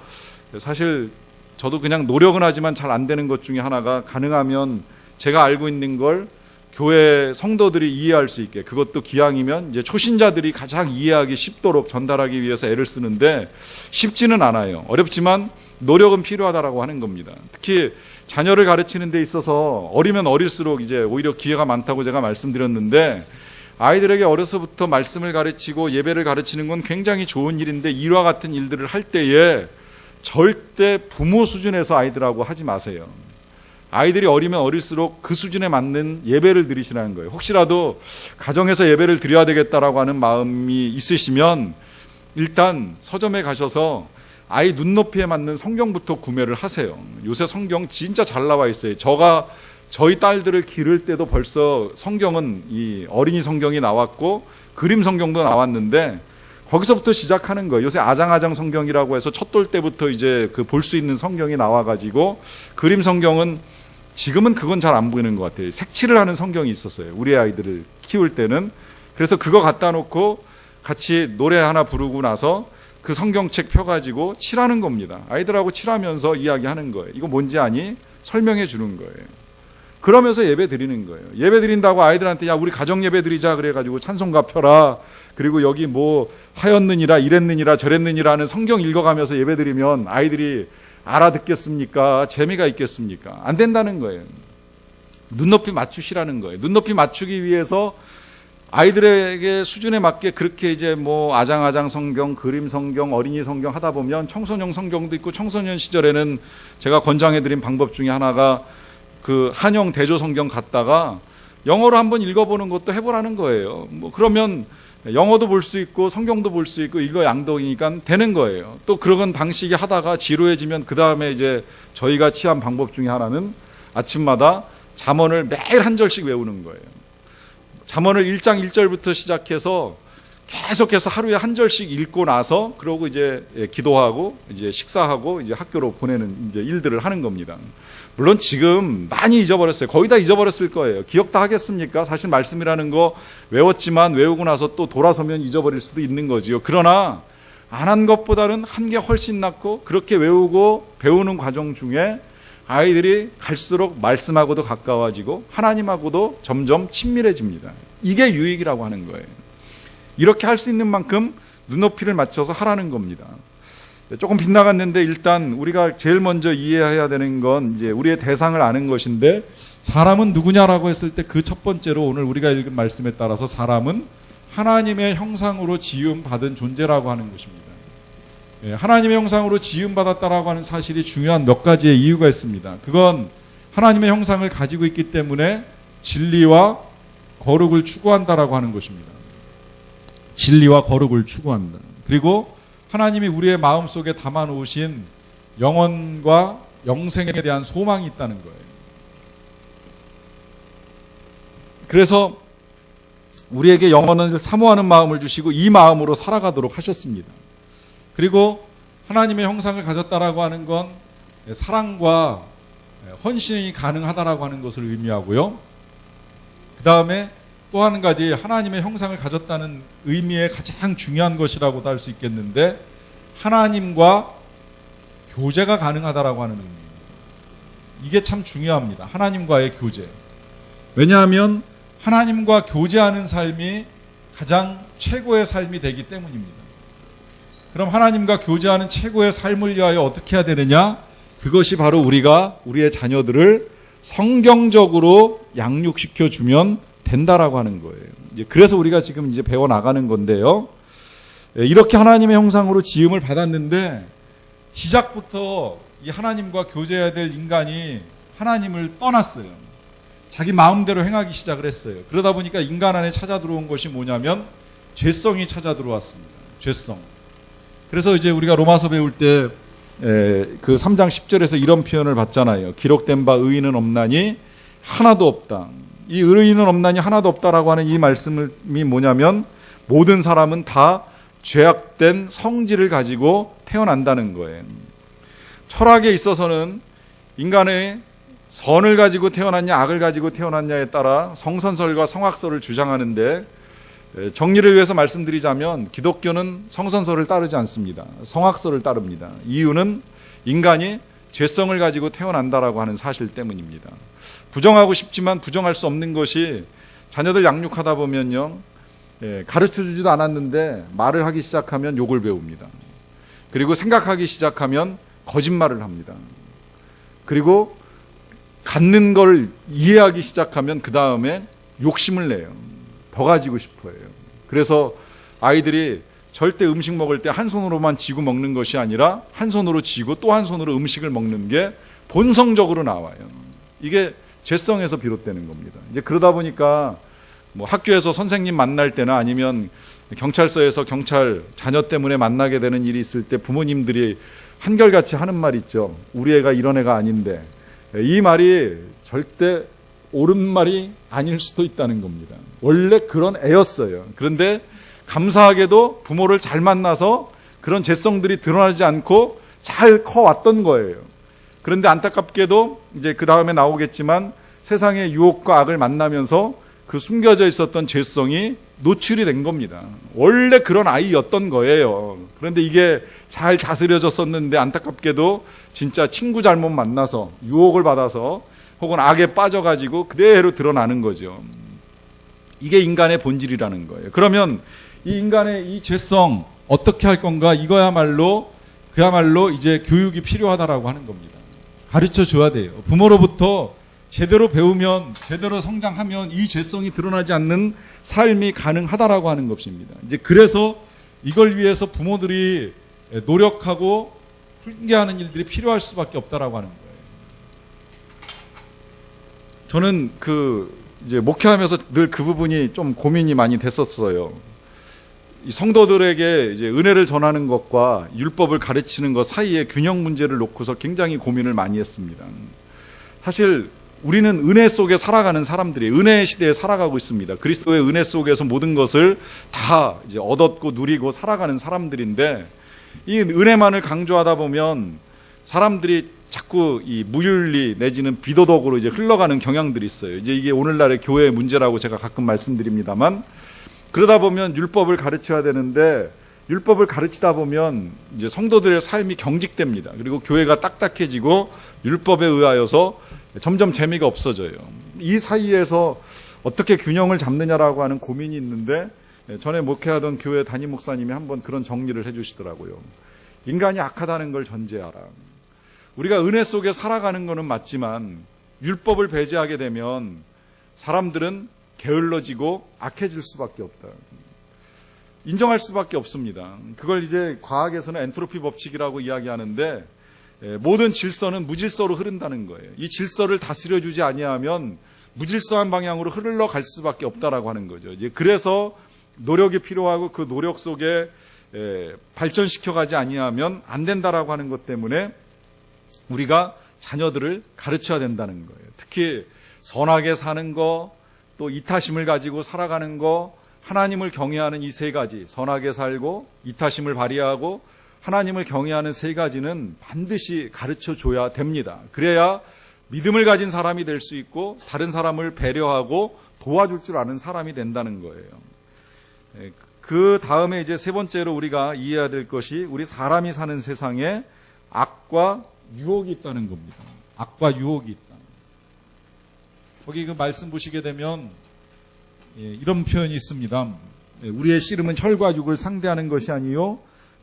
사실 저도 그냥 노력은 하지만 잘 안 되는 것 중에 하나가, 가능하면 제가 알고 있는 걸 교회 성도들이 이해할 수 있게, 그것도 기왕이면 이제 초신자들이 가장 이해하기 쉽도록 전달하기 위해서 애를 쓰는데 쉽지는 않아요. 어렵지만 노력은 필요하다라고 하는 겁니다. 특히 자녀를 가르치는 데 있어서 어리면 어릴수록 이제 오히려 기회가 많다고 제가 말씀드렸는데, 아이들에게 어려서부터 말씀을 가르치고 예배를 가르치는 건 굉장히 좋은 일인데, 이와 같은 일들을 할 때에 절대 부모 수준에서 아이들하고 하지 마세요. 아이들이 어리면 어릴수록 그 수준에 맞는 예배를 드리시라는 거예요. 혹시라도 가정에서 예배를 드려야 되겠다라고 하는 마음이 있으시면 일단 서점에 가셔서 아이 눈높이에 맞는 성경부터 구매를 하세요. 요새 성경 진짜 잘 나와 있어요. 저희 딸들을 기를 때도 벌써 성경은 이 어린이 성경이 나왔고 그림 성경도 나왔는데 거기서부터 시작하는 거예요. 요새 아장아장 성경이라고 해서 첫돌 때부터 이제 그 볼 수 있는 성경이 나와가지고 그림 성경은 지금은 그건 잘 안 보이는 것 같아요. 색칠을 하는 성경이 있었어요. 우리 아이들을 키울 때는. 그래서 그거 갖다 놓고 같이 노래 하나 부르고 나서 그 성경책 펴가지고 칠하는 겁니다. 아이들하고 칠하면서 이야기하는 거예요. 이거 뭔지 아니? 설명해 주는 거예요. 그러면서 예배 드리는 거예요. 예배 드린다고 아이들한테 야 우리 가정 예배 드리자 그래가지고 찬송가 펴라. 그리고 여기 뭐 하였느니라 이랬느니라 저랬느니라 하는 성경 읽어가면서 예배 드리면 아이들이 알아듣겠습니까? 재미가 있겠습니까? 안 된다는 거예요. 눈높이 맞추시라는 거예요. 눈높이 맞추기 위해서 아이들에게 수준에 맞게 그렇게 이제 뭐 아장아장 성경, 그림 성경, 어린이 성경 하다 보면 청소년 성경도 있고 청소년 시절에는 제가 권장해드린 방법 중에 하나가 그 한영 대조 성경 갖다가 영어로 한번 읽어보는 것도 해보라는 거예요. 뭐 그러면 영어도 볼 수 있고 성경도 볼 수 있고 이거 양덕이니까 되는 거예요. 또 그런 방식이 하다가 지루해지면 그 다음에 이제 저희가 취한 방법 중에 하나는 아침마다 잠언을 매일 한 절씩 외우는 거예요. 잠언을 1장 1절부터 시작해서 계속해서 하루에 한 절씩 읽고 나서 그러고 이제 기도하고 이제 식사하고 이제 학교로 보내는 이제 일들을 하는 겁니다. 물론 지금 많이 잊어버렸어요. 거의 다 잊어버렸을 거예요. 기억 다 하겠습니까? 사실 말씀이라는 거 외웠지만 외우고 나서 또 돌아서면 잊어버릴 수도 있는 거지요. 그러나 안 한 것보다는 한 게 훨씬 낫고 그렇게 외우고 배우는 과정 중에 아이들이 갈수록 말씀하고도 가까워지고 하나님하고도 점점 친밀해집니다. 이게 유익이라고 하는 거예요. 이렇게 할 수 있는 만큼 눈높이를 맞춰서 하라는 겁니다. 조금 빗나갔는데 일단 우리가 제일 먼저 이해해야 되는 건 이제 우리의 대상을 아는 것인데 사람은 누구냐라고 했을 때 그 첫 번째로 오늘 우리가 읽은 말씀에 따라서 사람은 하나님의 형상으로 지음받은 존재라고 하는 것입니다. 하나님의 형상으로 지음받았다라고 하는 사실이 중요한 몇 가지의 이유가 있습니다. 그건 하나님의 형상을 가지고 있기 때문에 진리와 거룩을 추구한다라고 하는 것입니다. 진리와 거룩을 추구한다. 그리고 하나님이 우리의 마음속에 담아놓으신 영원과 영생에 대한 소망이 있다는 거예요. 그래서 우리에게 영원을 사모하는 마음을 주시고 이 마음으로 살아가도록 하셨습니다. 그리고 하나님의 형상을 가졌다라고 하는 건 사랑과 헌신이 가능하다라고 하는 것을 의미하고요. 그 다음에 또 한 가지 하나님의 형상을 가졌다는 의미의 가장 중요한 것이라고도 할 수 있겠는데 하나님과 교제가 가능하다라고 하는 의미입니다. 이게 참 중요합니다. 하나님과의 교제. 왜냐하면 하나님과 교제하는 삶이 가장 최고의 삶이 되기 때문입니다. 그럼 하나님과 교제하는 최고의 삶을 위하여 어떻게 해야 되느냐? 그것이 바로 우리가 우리의 자녀들을 성경적으로 양육시켜 주면 된다라고 하는 거예요. 그래서 우리가 지금 이제 배워 나가는 건데요. 이렇게 하나님의 형상으로 지음을 받았는데 시작부터 이 하나님과 교제해야 될 인간이 하나님을 떠났어요. 자기 마음대로 행하기 시작을 했어요. 그러다 보니까 인간 안에 찾아 들어온 것이 뭐냐면 죄성이 찾아 들어왔습니다. 죄성. 그래서 이제 우리가 로마서 배울 때 그 3장 10절에서 이런 표현을 봤잖아요. 기록된 바 의인은 없나니 하나도 없다. 이 의인은 없나니 하나도 없다라고 하는 이 말씀이 뭐냐면 모든 사람은 다 죄악된 성질을 가지고 태어난다는 거예요. 철학에 있어서는 인간의 선을 가지고 태어났냐 악을 가지고 태어났냐에 따라 성선설과 성악설을 주장하는데 정리를 위해서 말씀드리자면 기독교는 성선설을 따르지 않습니다. 성악설을 따릅니다. 이유는 인간이 죄성을 가지고 태어난다라고 하는 사실 때문입니다. 부정하고 싶지만 부정할 수 없는 것이 자녀들 양육하다 보면요. 가르쳐주지도 않았는데 말을 하기 시작하면 욕을 배웁니다. 그리고 생각하기 시작하면 거짓말을 합니다. 그리고 갖는 걸 이해하기 시작하면 그 다음에 욕심을 내요. 더 가지고 싶어요. 그래서 아이들이 절대 음식 먹을 때 한 손으로만 쥐고 먹는 것이 아니라 한 손으로 쥐고 또 한 손으로 음식을 먹는 게 본성적으로 나와요. 이게 죄성에서 비롯되는 겁니다. 이제 그러다 보니까 뭐 학교에서 선생님 만날 때나 아니면 경찰서에서 경찰 자녀 때문에 만나게 되는 일이 있을 때 부모님들이 한결같이 하는 말 있죠. 우리 애가 이런 애가 아닌데. 이 말이 절대 옳은 말이 아닐 수도 있다는 겁니다. 원래 그런 애였어요. 그런데 감사하게도 부모를 잘 만나서 그런 죄성들이 드러나지 않고 잘 커왔던 거예요. 그런데 안타깝게도 이제 그 다음에 나오겠지만 세상의 유혹과 악을 만나면서 그 숨겨져 있었던 죄성이 노출이 된 겁니다. 원래 그런 아이였던 거예요. 그런데 이게 잘 다스려졌었는데 안타깝게도 진짜 친구 잘못 만나서 유혹을 받아서 혹은 악에 빠져가지고 그대로 드러나는 거죠. 이게 인간의 본질이라는 거예요. 그러면 이 인간의 이 죄성 어떻게 할 건가? 그야말로 이제 교육이 필요하다라고 하는 겁니다. 가르쳐 줘야 돼요. 부모로부터 제대로 배우면, 제대로 성장하면 이 죄성이 드러나지 않는 삶이 가능하다라고 하는 것입니다. 이제 그래서 이걸 위해서 부모들이 노력하고 훈계하는 일들이 필요할 수밖에 없다라고 하는 거예요. 저는 이제 목회하면서 늘 그 부분이 좀 고민이 많이 됐었어요. 이 성도들에게 이제 은혜를 전하는 것과 율법을 가르치는 것 사이의 균형 문제를 놓고서 굉장히 고민을 많이 했습니다. 사실 우리는 은혜 속에 살아가는 사람들이 은혜의 시대에 살아가고 있습니다. 그리스도의 은혜 속에서 모든 것을 다 이제 얻었고 누리고 살아가는 사람들인데 이 은혜만을 강조하다 보면 사람들이 자꾸 이 무윤리 내지는 비도덕으로 이제 흘러가는 경향들이 있어요. 이제 이게 오늘날의 교회의 문제라고 제가 가끔 말씀드립니다만 그러다 보면 율법을 가르쳐야 되는데 율법을 가르치다 보면 이제 성도들의 삶이 경직됩니다. 그리고 교회가 딱딱해지고 율법에 의하여서 점점 재미가 없어져요. 이 사이에서 어떻게 균형을 잡느냐라고 하는 고민이 있는데 전에 목회하던 교회 담임 목사님이 한번 그런 정리를 해주시더라고요. 인간이 악하다는 걸 전제하라. 우리가 은혜 속에 살아가는 것은 맞지만 율법을 배제하게 되면 사람들은 게을러지고 악해질 수밖에 없다. 인정할 수밖에 없습니다. 그걸 이제 과학에서는 엔트로피 법칙이라고 이야기하는데 모든 질서는 무질서로 흐른다는 거예요. 이 질서를 다스려주지 아니하면 무질서한 방향으로 흘러갈 수밖에 없다라고 하는 거죠. 이제 그래서 노력이 필요하고 그 노력 속에 발전시켜가지 아니하면 안 된다라고 하는 것 때문에 우리가 자녀들을 가르쳐야 된다는 거예요. 특히 선하게 사는 거, 또 이타심을 가지고 살아가는 거, 하나님을 경외하는 이 세 가지, 선하게 살고 이타심을 발휘하고 하나님을 경외하는 세 가지는 반드시 가르쳐줘야 됩니다. 그래야 믿음을 가진 사람이 될 수 있고 다른 사람을 배려하고 도와줄 줄 아는 사람이 된다는 거예요. 그 다음에 이제 세 번째로 우리가 이해해야 될 것이 우리 사람이 사는 세상에 악과 유혹이 있다는 겁니다. 악과 유혹이 있다. 거기 그 말씀 보시게 되면 이런 표현이 있습니다. 우리의 씨름은 혈과 육을 상대하는 것이 아니요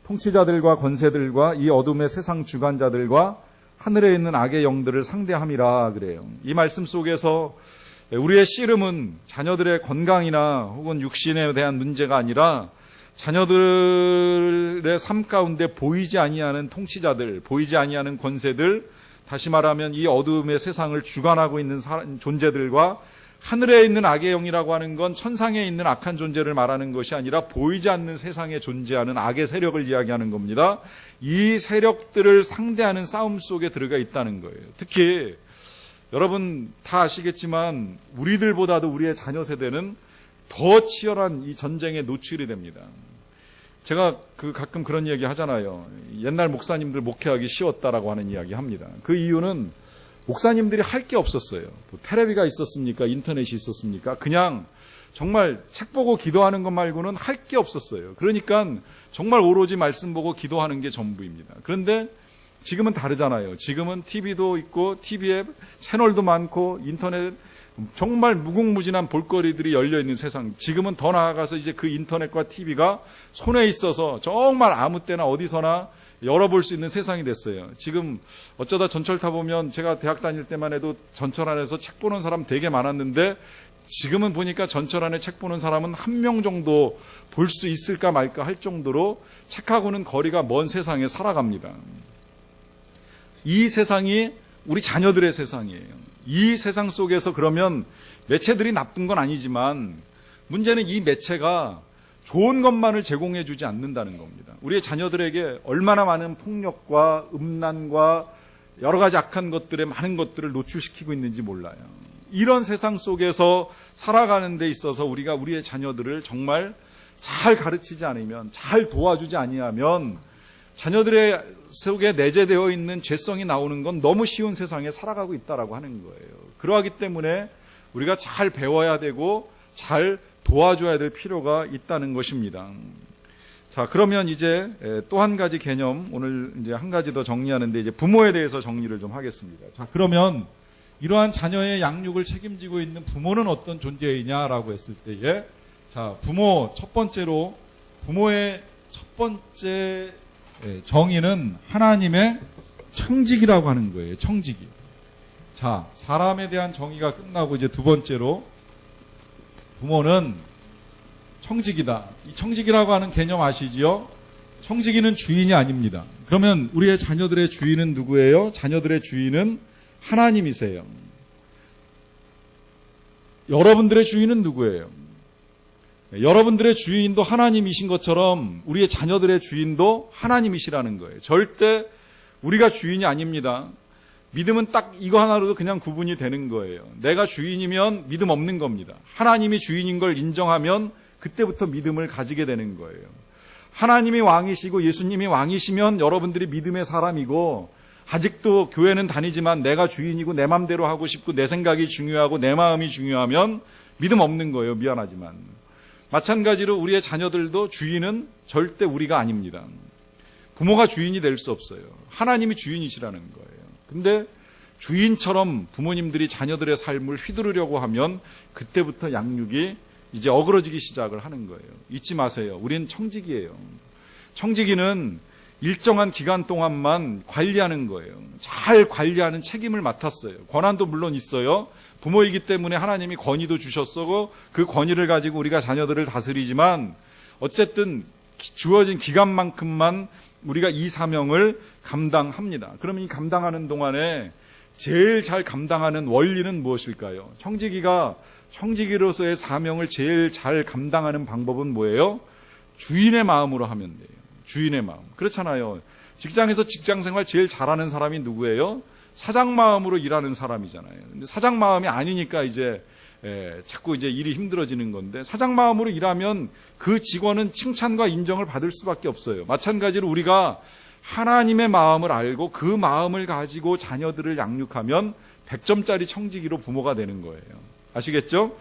통치자들과 권세들과 이 어둠의 세상 주관자들과 하늘에 있는 악의 영들을 상대함이라 그래요. 이 말씀 속에서 우리의 씨름은 자녀들의 건강이나 혹은 육신에 대한 문제가 아니라 자녀들의 삶 가운데 보이지 아니하는 통치자들, 보이지 아니하는 권세들, 다시 말하면 이 어둠의 세상을 주관하고 있는 존재들과 하늘에 있는 악의 영이라고 하는 건 천상에 있는 악한 존재를 말하는 것이 아니라 보이지 않는 세상에 존재하는 악의 세력을 이야기하는 겁니다. 이 세력들을 상대하는 싸움 속에 들어가 있다는 거예요. 특히 여러분 다 아시겠지만 우리들보다도 우리의 자녀 세대는 더 치열한 이 전쟁에 노출이 됩니다. 제가 가끔 그런 이야기 하잖아요. 옛날 목사님들 목회하기 쉬웠다라고 하는 이야기 합니다. 그 이유는 목사님들이 할 게 없었어요. 뭐 텔레비가 있었습니까? 인터넷이 있었습니까? 그냥 정말 책 보고 기도하는 것 말고는 할 게 없었어요. 그러니까 정말 오로지 말씀 보고 기도하는 게 전부입니다. 그런데 지금은 다르잖아요. 지금은 TV도 있고 TV에 채널도 많고 인터넷 정말 무궁무진한 볼거리들이 열려있는 세상. 지금은 더 나아가서 이제 그 인터넷과 TV가 손에 있어서 정말 아무 때나 어디서나 열어볼 수 있는 세상이 됐어요. 지금 어쩌다 전철 타보면 제가 대학 다닐 때만 해도 전철 안에서 책 보는 사람 되게 많았는데 지금은 보니까 전철 안에 책 보는 사람은 한 명 정도 볼 수 있을까 말까 할 정도로 책하고는 거리가 먼 세상에 살아갑니다. 이 세상이 우리 자녀들의 세상이에요. 이 세상 속에서 그러면 매체들이 나쁜 건 아니지만 문제는 이 매체가 좋은 것만을 제공해 주지 않는다는 겁니다. 우리의 자녀들에게 얼마나 많은 폭력과 음란과 여러 가지 악한 것들의 많은 것들을 노출시키고 있는지 몰라요. 이런 세상 속에서 살아가는 데 있어서 우리가 우리의 자녀들을 정말 잘 가르치지 않으면, 잘 도와주지 아니하면 자녀들의 속에 내재되어 있는 죄성이 나오는 건 너무 쉬운 세상에 살아가고 있다라고 하는 거예요. 그러하기 때문에 우리가 잘 배워야 되고 잘 도와줘야 될 필요가 있다는 것입니다. 자, 그러면 이제 또 한 가지 개념, 오늘 이제 한 가지 더 정리하는데 이제 부모에 대해서 정리를 좀 하겠습니다. 자, 그러면 이러한 자녀의 양육을 책임지고 있는 부모는 어떤 존재이냐라고 했을 때에, 자, 부모 첫 번째로 부모의 첫 번째 정의는 하나님의 청직이라고 하는 거예요. 청직이. 자, 사람에 대한 정의가 끝나고 이제 두 번째로 부모는 청직이다. 이 청직이라고 하는 개념 아시지요? 청직이는 주인이 아닙니다. 그러면 우리의 자녀들의 주인은 누구예요? 자녀들의 주인은 하나님이세요. 여러분들의 주인은 누구예요? 여러분들의 주인도 하나님이신 것처럼 우리의 자녀들의 주인도 하나님이시라는 거예요. 절대 우리가 주인이 아닙니다. 믿음은 딱 이거 하나로도 그냥 구분이 되는 거예요. 내가 주인이면 믿음 없는 겁니다. 하나님이 주인인 걸 인정하면 그때부터 믿음을 가지게 되는 거예요. 하나님이 왕이시고 예수님이 왕이시면 여러분들이 믿음의 사람이고, 아직도 교회는 다니지만 내가 주인이고 내 맘대로 하고 싶고 내 생각이 중요하고 내 마음이 중요하면 믿음 없는 거예요. 미안하지만. 마찬가지로 우리의 자녀들도 주인은 절대 우리가 아닙니다. 부모가 주인이 될 수 없어요. 하나님이 주인이시라는 거예요. 근데 주인처럼 부모님들이 자녀들의 삶을 휘두르려고 하면 그때부터 양육이 이제 어그러지기 시작을 하는 거예요. 잊지 마세요. 우린 청직이에요. 청직이는 일정한 기간 동안만 관리하는 거예요. 잘 관리하는 책임을 맡았어요. 권한도 물론 있어요. 부모이기 때문에 하나님이 권위도 주셨고 그 권위를 가지고 우리가 자녀들을 다스리지만 어쨌든 주어진 기간만큼만 우리가 이 사명을 감당합니다. 그럼 이 감당하는 동안에 제일 잘 감당하는 원리는 무엇일까요? 청지기로서의 사명을 제일 잘 감당하는 방법은 뭐예요? 주인의 마음으로 하면 돼요. 주인의 마음. 그렇잖아요. 직장에서 직장생활 제일 잘하는 사람이 누구예요? 사장 마음으로 일하는 사람이잖아요. 근데 사장 마음이 아니니까 이제 자꾸 이제 일이 힘들어지는 건데, 사장 마음으로 일하면 그 직원은 칭찬과 인정을 받을 수밖에 없어요. 마찬가지로 우리가 하나님의 마음을 알고 그 마음을 가지고 자녀들을 양육하면 100점짜리 청지기로 부모가 되는 거예요. 아시겠죠?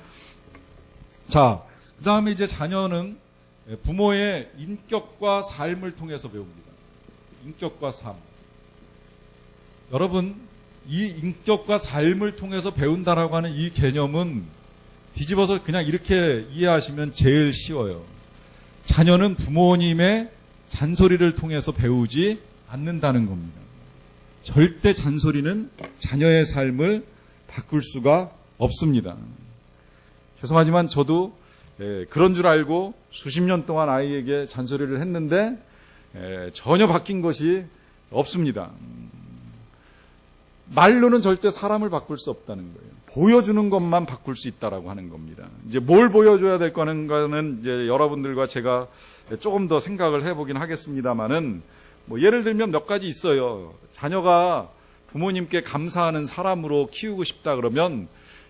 자, 그 다음에 이제 자녀는 부모의 인격과 삶을 통해서 배웁니다. 인격과 삶. 여러분, 이 인격과 삶을 통해서 배운다라고 하는 이 개념은 뒤집어서 그냥 이렇게 이해하시면 제일 쉬워요. 자녀는 부모님의 잔소리를 통해서 배우지 않는다는 겁니다. 절대 잔소리는 자녀의 삶을 바꿀 수가 없습니다. 죄송하지만 저도 그런 줄 알고 수십 년 동안 아이에게 잔소리를 했는데 전혀 바뀐 것이 없습니다. 말로는 절대 사람을 바꿀 수 없다는 거예요. 보여주는 것만 바꿀 수 있다라고 하는 겁니다. 이제 뭘 보여줘야 될 거는 이제 여러분들과 제가 조금 더 생각을 해보긴 하겠습니다만은, 뭐 예를 들면 몇 가지 있어요. 자녀가 부모님께 감사하는 사람으로 키우고 싶다 그러면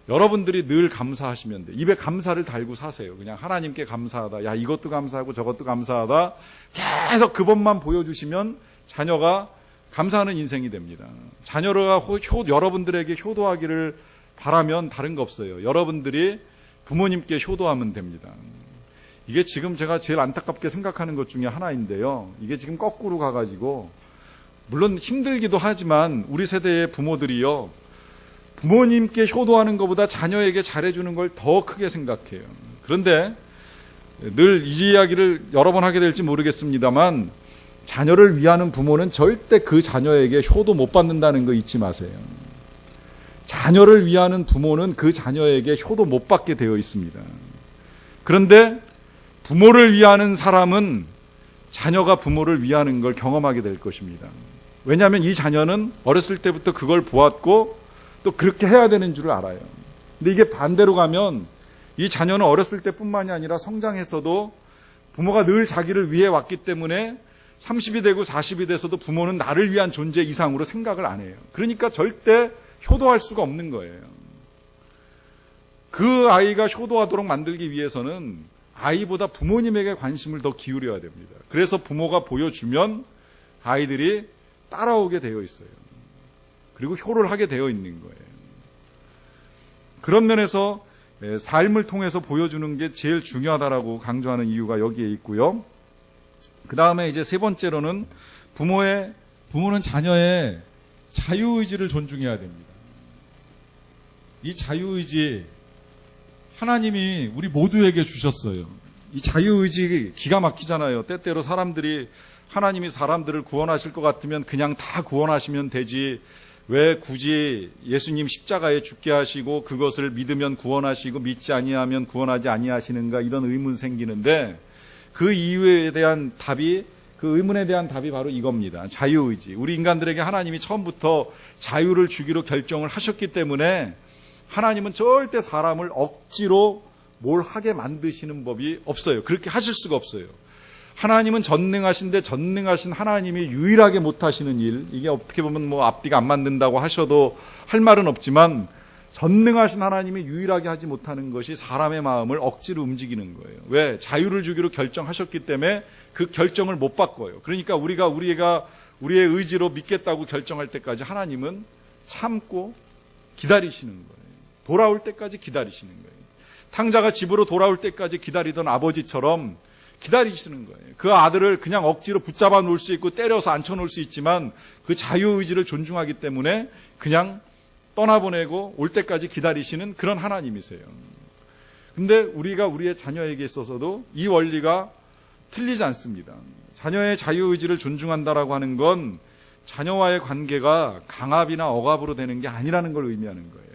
여러분들이 늘 감사하시면 돼요. 입에 감사를 달고 사세요. 그냥 하나님께 감사하다. 야, 이것도 감사하고 저것도 감사하다. 계속 그것만 보여주시면 자녀가 감사하는 인생이 됩니다. 자녀가 여러분들에게 효도하기를 바라면 다른 거 없어요. 여러분들이 부모님께 효도하면 됩니다. 이게 지금 제가 제일 안타깝게 생각하는 것 중에 하나인데요. 이게 지금 거꾸로 가가지고, 물론 힘들기도 하지만 우리 세대의 부모들이요, 부모님께 효도하는 것보다 자녀에게 잘해주는 걸 더 크게 생각해요. 그런데 늘 이 이야기를 여러 번 하게 될지 모르겠습니다만, 자녀를 위하는 부모는 절대 그 자녀에게 효도 못 받는다는 거 잊지 마세요. 자녀를 위하는 부모는 그 자녀에게 효도 못 받게 되어 있습니다. 그런데 부모를 위하는 사람은 자녀가 부모를 위하는 걸 경험하게 될 것입니다. 왜냐하면 이 자녀는 어렸을 때부터 그걸 보았고 또 그렇게 해야 되는 줄 알아요. 근데 이게 반대로 가면 이 자녀는 어렸을 때뿐만이 아니라 성장해서도 부모가 늘 자기를 위해 왔기 때문에 30이 되고 40이 돼서도 부모는 나를 위한 존재 이상으로 생각을 안 해요. 그러니까 절대 효도할 수가 없는 거예요. 그 아이가 효도하도록 만들기 위해서는 아이보다 부모님에게 관심을 더 기울여야 됩니다. 그래서 부모가 보여주면 아이들이 따라오게 되어 있어요. 그리고 효를 하게 되어 있는 거예요. 그런 면에서 삶을 통해서 보여주는 게 제일 중요하다라고 강조하는 이유가 여기에 있고요. 그 다음에 이제 세 번째로는 부모는 자녀의 자유의지를 존중해야 됩니다. 이 자유의지 하나님이 우리 모두에게 주셨어요. 이 자유의지 기가 막히잖아요. 때때로 하나님이 사람들을 구원하실 것 같으면 그냥 다 구원하시면 되지, 왜 굳이 예수님 십자가에 죽게 하시고 그것을 믿으면 구원하시고 믿지 아니하면 구원하지 아니하시는가, 이런 의문 생기는데 그 이유에 대한 답이, 그 의문에 대한 답이 바로 이겁니다. 자유의지. 우리 인간들에게 하나님이 처음부터 자유를 주기로 결정을 하셨기 때문에 하나님은 절대 사람을 억지로 뭘 하게 만드시는 법이 없어요. 그렇게 하실 수가 없어요. 하나님은 전능하신데 전능하신 하나님이 유일하게 못하시는 일, 이게 어떻게 보면 뭐 앞뒤가 안 맞는다고 하셔도 할 말은 없지만 전능하신 하나님이 유일하게 하지 못하는 것이 사람의 마음을 억지로 움직이는 거예요. 왜? 자유를 주기로 결정하셨기 때문에 그 결정을 못 바꿔요. 그러니까 우리가 우리의 의지로 믿겠다고 결정할 때까지 하나님은 참고 기다리시는 거예요. 돌아올 때까지 기다리시는 거예요. 탕자가 집으로 돌아올 때까지 기다리던 아버지처럼 기다리시는 거예요. 그 아들을 그냥 억지로 붙잡아 놓을 수 있고 때려서 앉혀 놓을 수 있지만 그 자유의지를 존중하기 때문에 그냥 떠나보내고 올 때까지 기다리시는 그런 하나님이세요. 근데 우리가 우리의 자녀에게 있어서도 이 원리가 틀리지 않습니다. 자녀의 자유의지를 존중한다라고 하는 건 자녀와의 관계가 강압이나 억압으로 되는 게 아니라는 걸 의미하는 거예요.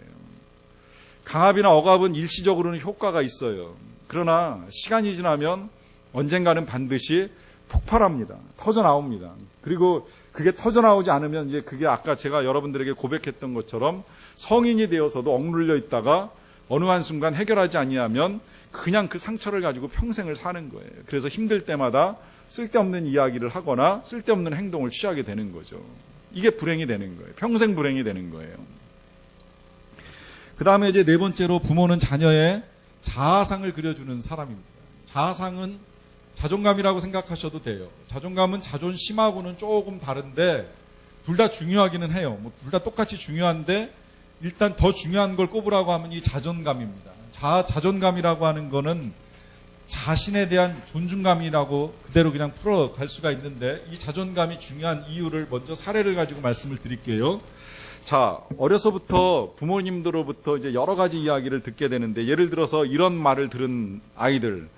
강압이나 억압은 일시적으로는 효과가 있어요. 그러나 시간이 지나면 언젠가는 반드시 폭발합니다. 터져나옵니다. 그리고 그게 터져나오지 않으면 이제 그게 아까 제가 여러분들에게 고백했던 것처럼 성인이 되어서도 억눌려 있다가 어느 한순간 해결하지 아니하면 그냥 그 상처를 가지고 평생을 사는 거예요. 그래서 힘들 때마다 쓸데없는 이야기를 하거나 쓸데없는 행동을 취하게 되는 거죠. 이게 불행이 되는 거예요. 평생 불행이 되는 거예요. 그 다음에 이제 네 번째로 부모는 자녀의 자아상을 그려주는 사람입니다. 자아상은 자존감이라고 생각하셔도 돼요. 자존감은 자존심하고는 조금 다른데 둘 다 중요하기는 해요. 둘 다 똑같이 중요한데 일단 더 중요한 걸 꼽으라고 하면 이 자존감입니다. 자존감이라고 하는 거는 자신에 대한 존중감이라고 그대로 그냥 풀어갈 수가 있는데 이 자존감이 중요한 이유를 먼저 사례를 가지고 말씀을 드릴게요. 자, 어려서부터 부모님들로부터 이제 여러 가지 이야기를 듣게 되는데 예를 들어서 이런 말을 들은 아이들,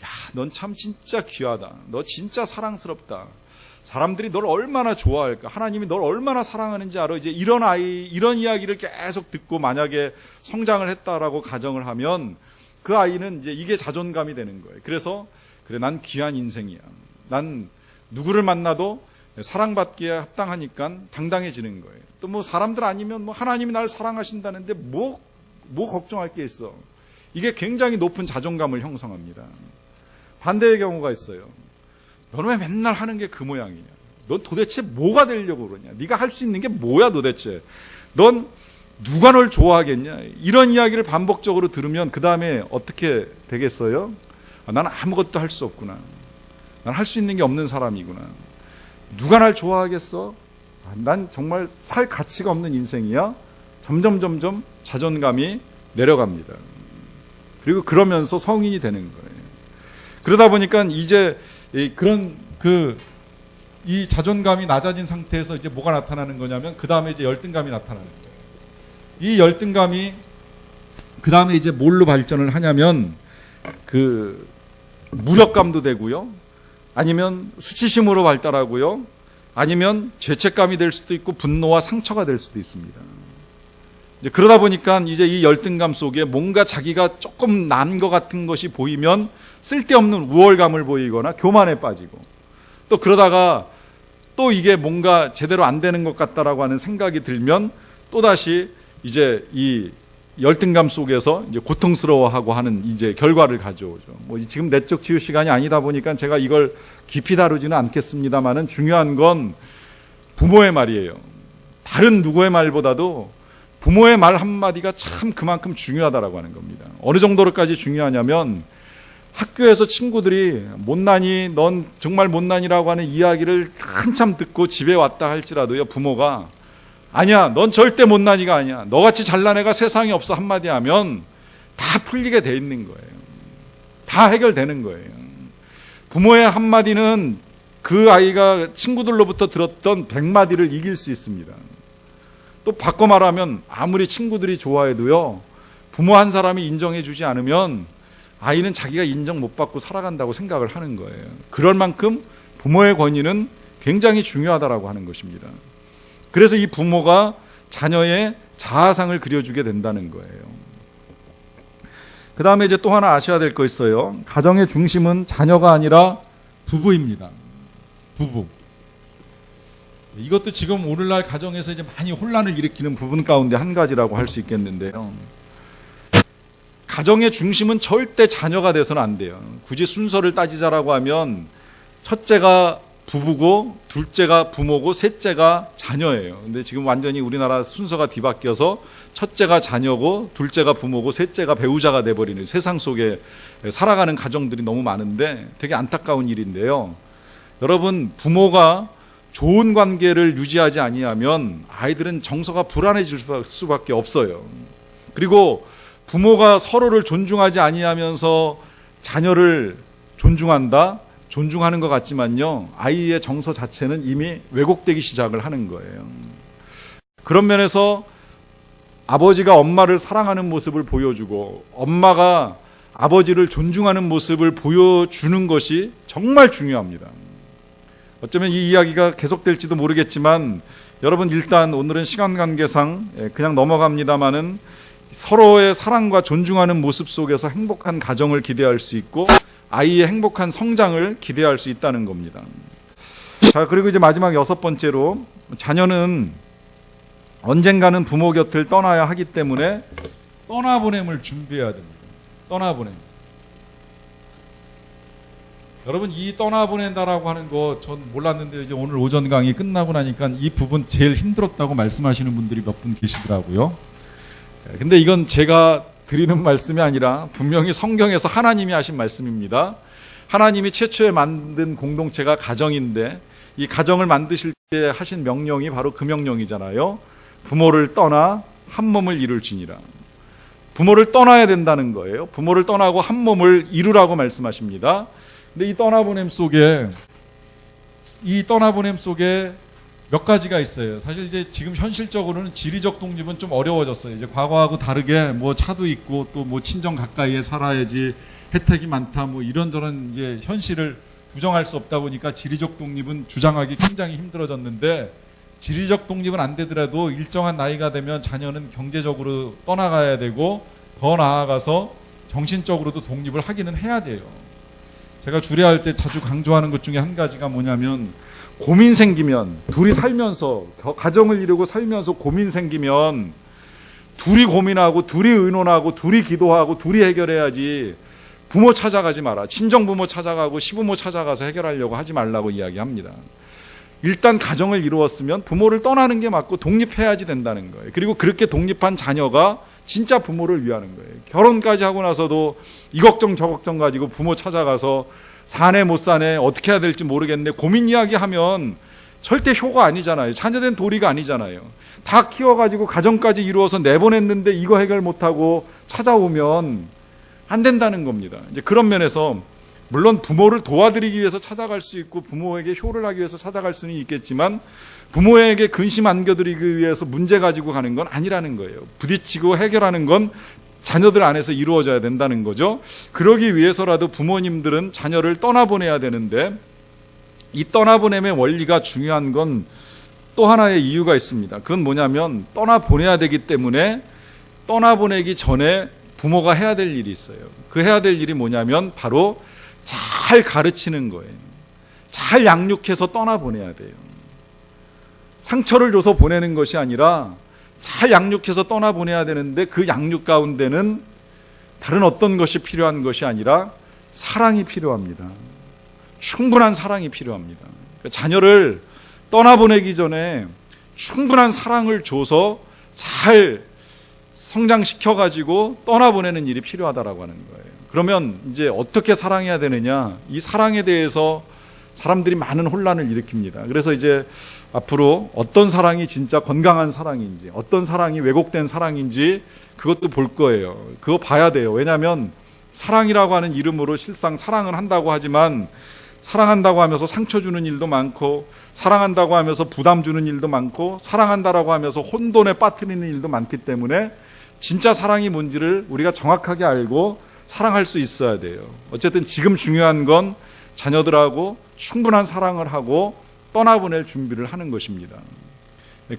야, 넌 참 진짜 귀하다. 너 진짜 사랑스럽다. 사람들이 널 얼마나 좋아할까? 하나님이 널 얼마나 사랑하는지 알아? 이제 이런 이야기를 계속 듣고 만약에 성장을 했다라고 가정을 하면 그 아이는 이제 이게 자존감이 되는 거예요. 그래서 그래, 난 귀한 인생이야. 난 누구를 만나도 사랑받기에 합당하니까 당당해지는 거예요. 또 뭐 사람들 아니면 뭐 하나님이 날 사랑하신다는데 뭐 걱정할 게 있어. 이게 굉장히 높은 자존감을 형성합니다. 반대의 경우가 있어요. 너는 왜 맨날 하는 게 그 모양이냐? 넌 도대체 뭐가 되려고 그러냐? 네가 할 수 있는 게 뭐야 도대체? 넌 누가 널 좋아하겠냐? 이런 이야기를 반복적으로 들으면 그 다음에 어떻게 되겠어요? 나는 아무것도 할 수 없구나. 난 할 수 있는 게 없는 사람이구나. 누가 날 좋아하겠어? 난 정말 살 가치가 없는 인생이야? 점점 자존감이 내려갑니다. 그리고 그러면서 성인이 되는 거예요. 그러다 보니까 이제 이 자존감이 낮아진 상태에서 이제 뭐가 나타나는 거냐면 그 다음에 이제 열등감이 나타나는 거예요. 이 열등감이 그 다음에 이제 뭘로 발전을 하냐면 그 무력감도 되고요. 아니면 수치심으로 발달하고요. 아니면 죄책감이 될 수도 있고 분노와 상처가 될 수도 있습니다. 이제 그러다 보니까 이제 이 열등감 속에 뭔가 자기가 조금 난 것 같은 것이 보이면 쓸데없는 우월감을 보이거나 교만에 빠지고 또 그러다가 또 이게 뭔가 제대로 안 되는 것 같다라고 하는 생각이 들면 또다시 이제 이 열등감 속에서 이제 고통스러워하고 하는 이제 결과를 가져오죠. 뭐 지금 내적 치유 시간이 아니다 보니까 제가 이걸 깊이 다루지는 않겠습니다만은 중요한 건 부모의 말이에요. 다른 누구의 말보다도 부모의 말 한마디가 참 그만큼 중요하다라고 하는 겁니다. 어느 정도로까지 중요하냐면 학교에서 친구들이 못나니, 넌 정말 못나니라고 하는 이야기를 한참 듣고 집에 왔다 할지라도요, 부모가 아니야, 넌 절대 못나니가 아니야, 너같이 잘난 애가 세상에 없어 한마디 하면 다 풀리게 돼 있는 거예요. 다 해결되는 거예요. 부모의 한마디는 그 아이가 친구들로부터 들었던 100마디를 이길 수 있습니다. 또 바꿔 말하면 아무리 친구들이 좋아해도요, 부모 한 사람이 인정해 주지 않으면 아이는 자기가 인정 못 받고 살아간다고 생각을 하는 거예요. 그럴 만큼 부모의 권위는 굉장히 중요하다라고 하는 것입니다. 그래서 이 부모가 자녀의 자아상을 그려주게 된다는 거예요. 그 다음에 이제 또 하나 아셔야 될 거 있어요. 가정의 중심은 자녀가 아니라 부부입니다. 부부. 이것도 지금 오늘날 가정에서 이제 많이 혼란을 일으키는 부분 가운데 한 가지라고 할 수 있겠는데요. 가정의 중심은 절대 자녀가 돼서는 안 돼요. 굳이 순서를 따지자라고 하면 첫째가 부부고, 둘째가 부모고, 셋째가 자녀예요. 근데 지금 완전히 우리나라 순서가 뒤바뀌어서 첫째가 자녀고, 둘째가 부모고, 셋째가 배우자가 돼버리는 세상 속에 살아가는 가정들이 너무 많은데 되게 안타까운 일인데요. 여러분, 부모가 좋은 관계를 유지하지 아니하면 아이들은 정서가 불안해질 수밖에 없어요. 그리고 부모가 서로를 존중하지 아니하면서 자녀를 존중하는 것 같지만요, 아이의 정서 자체는 이미 왜곡되기 시작을 하는 거예요. 그런 면에서 아버지가 엄마를 사랑하는 모습을 보여주고 엄마가 아버지를 존중하는 모습을 보여주는 것이 정말 중요합니다. 어쩌면 이 이야기가 계속될지도 모르겠지만 여러분, 일단 오늘은 시간 관계상 그냥 넘어갑니다마는 서로의 사랑과 존중하는 모습 속에서 행복한 가정을 기대할 수 있고 아이의 행복한 성장을 기대할 수 있다는 겁니다. 자, 그리고 이제 마지막 6번째로, 자녀는 언젠가는 부모 곁을 떠나야 하기 때문에 떠나보냄을 준비해야 됩니다. 떠나보냄. 여러분, 이 떠나보낸다라고 하는 거 전 몰랐는데 이제 오늘 오전 강의 끝나고 나니까 이 부분 제일 힘들었다고 말씀하시는 분들이 몇 분 계시더라고요. 근데 이건 제가 드리는 말씀이 아니라 분명히 성경에서 하나님이 하신 말씀입니다. 하나님이 최초에 만든 공동체가 가정인데 이 가정을 만드실 때 하신 명령이 바로 그 명령이잖아요. 부모를 떠나 한 몸을 이룰지니라. 부모를 떠나야 된다는 거예요. 부모를 떠나고 한 몸을 이루라고 말씀하십니다. 근데 이 떠나보냄 속에 몇 가지가 있어요. 사실 이제 지금 현실적으로는 지리적 독립은 좀 어려워졌어요. 이제 과거하고 다르게 뭐 차도 있고 또 뭐 친정 가까이에 살아야지 혜택이 많다, 뭐 이런저런 이제 현실을 부정할 수 없다 보니까 지리적 독립은 주장하기 굉장히 힘들어졌는데, 지리적 독립은 안 되더라도 일정한 나이가 되면 자녀는 경제적으로 떠나가야 되고 더 나아가서 정신적으로도 독립을 하기는 해야 돼요. 제가 주례할 때 자주 강조하는 것 중에 한 가지가 뭐냐면, 고민 생기면 둘이 살면서 가정을 이루고 살면서 고민 생기면 둘이 고민하고 둘이 의논하고 둘이 기도하고 둘이 해결해야지 부모 찾아가지 마라. 친정부모 찾아가고 시부모 찾아가서 해결하려고 하지 말라고 이야기합니다. 일단 가정을 이루었으면 부모를 떠나는 게 맞고 독립해야지 된다는 거예요. 그리고 그렇게 독립한 자녀가 진짜 부모를 위하는 거예요. 결혼까지 하고 나서도 이 걱정 저 걱정 가지고 부모 찾아가서 사네 못 사네 어떻게 해야 될지 모르겠네 고민 이야기하면 절대 효가 아니잖아요. 자녀된 도리가 아니잖아요. 다 키워가지고 가정까지 이루어서 내보냈는데 이거 해결 못하고 찾아오면 안 된다는 겁니다. 이제 그런 면에서 물론 부모를 도와드리기 위해서 찾아갈 수 있고 부모에게 효를 하기 위해서 찾아갈 수는 있겠지만 부모에게 근심 안겨드리기 위해서 문제 가지고 가는 건 아니라는 거예요. 부딪히고 해결하는 건 자녀들 안에서 이루어져야 된다는 거죠. 그러기 위해서라도 부모님들은 자녀를 떠나보내야 되는데, 이 떠나보냄의 원리가 중요한 건 또 하나의 이유가 있습니다. 그건 뭐냐면 떠나보내야 되기 때문에 떠나보내기 전에 부모가 해야 될 일이 있어요. 그 해야 될 일이 뭐냐면 바로 잘 가르치는 거예요. 잘 양육해서 떠나보내야 돼요. 상처를 줘서 보내는 것이 아니라 잘 양육해서 떠나보내야 되는데 그 양육 가운데는 다른 어떤 것이 필요한 것이 아니라 사랑이 필요합니다. 충분한 사랑이 필요합니다. 자녀를 떠나보내기 전에 충분한 사랑을 줘서 잘 성장시켜가지고 떠나보내는 일이 필요하다라고 하는 거예요. 그러면 이제 어떻게 사랑해야 되느냐, 이 사랑에 대해서 사람들이 많은 혼란을 일으킵니다. 그래서 이제 앞으로 어떤 사랑이 진짜 건강한 사랑인지, 어떤 사랑이 왜곡된 사랑인지 그것도 볼 거예요. 그거 봐야 돼요. 왜냐하면 사랑이라고 하는 이름으로 실상 사랑은 한다고 하지만 사랑한다고 하면서 상처 주는 일도 많고, 사랑한다고 하면서 부담 주는 일도 많고, 사랑한다라고 하면서 혼돈에 빠뜨리는 일도 많기 때문에 진짜 사랑이 뭔지를 우리가 정확하게 알고 사랑할 수 있어야 돼요. 어쨌든 지금 중요한 건 자녀들하고 충분한 사랑을 하고 떠나보낼 준비를 하는 것입니다.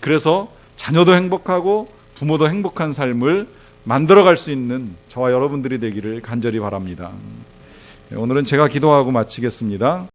그래서 자녀도 행복하고 부모도 행복한 삶을 만들어갈 수 있는 저와 여러분들이 되기를 간절히 바랍니다. 오늘은 제가 기도하고 마치겠습니다.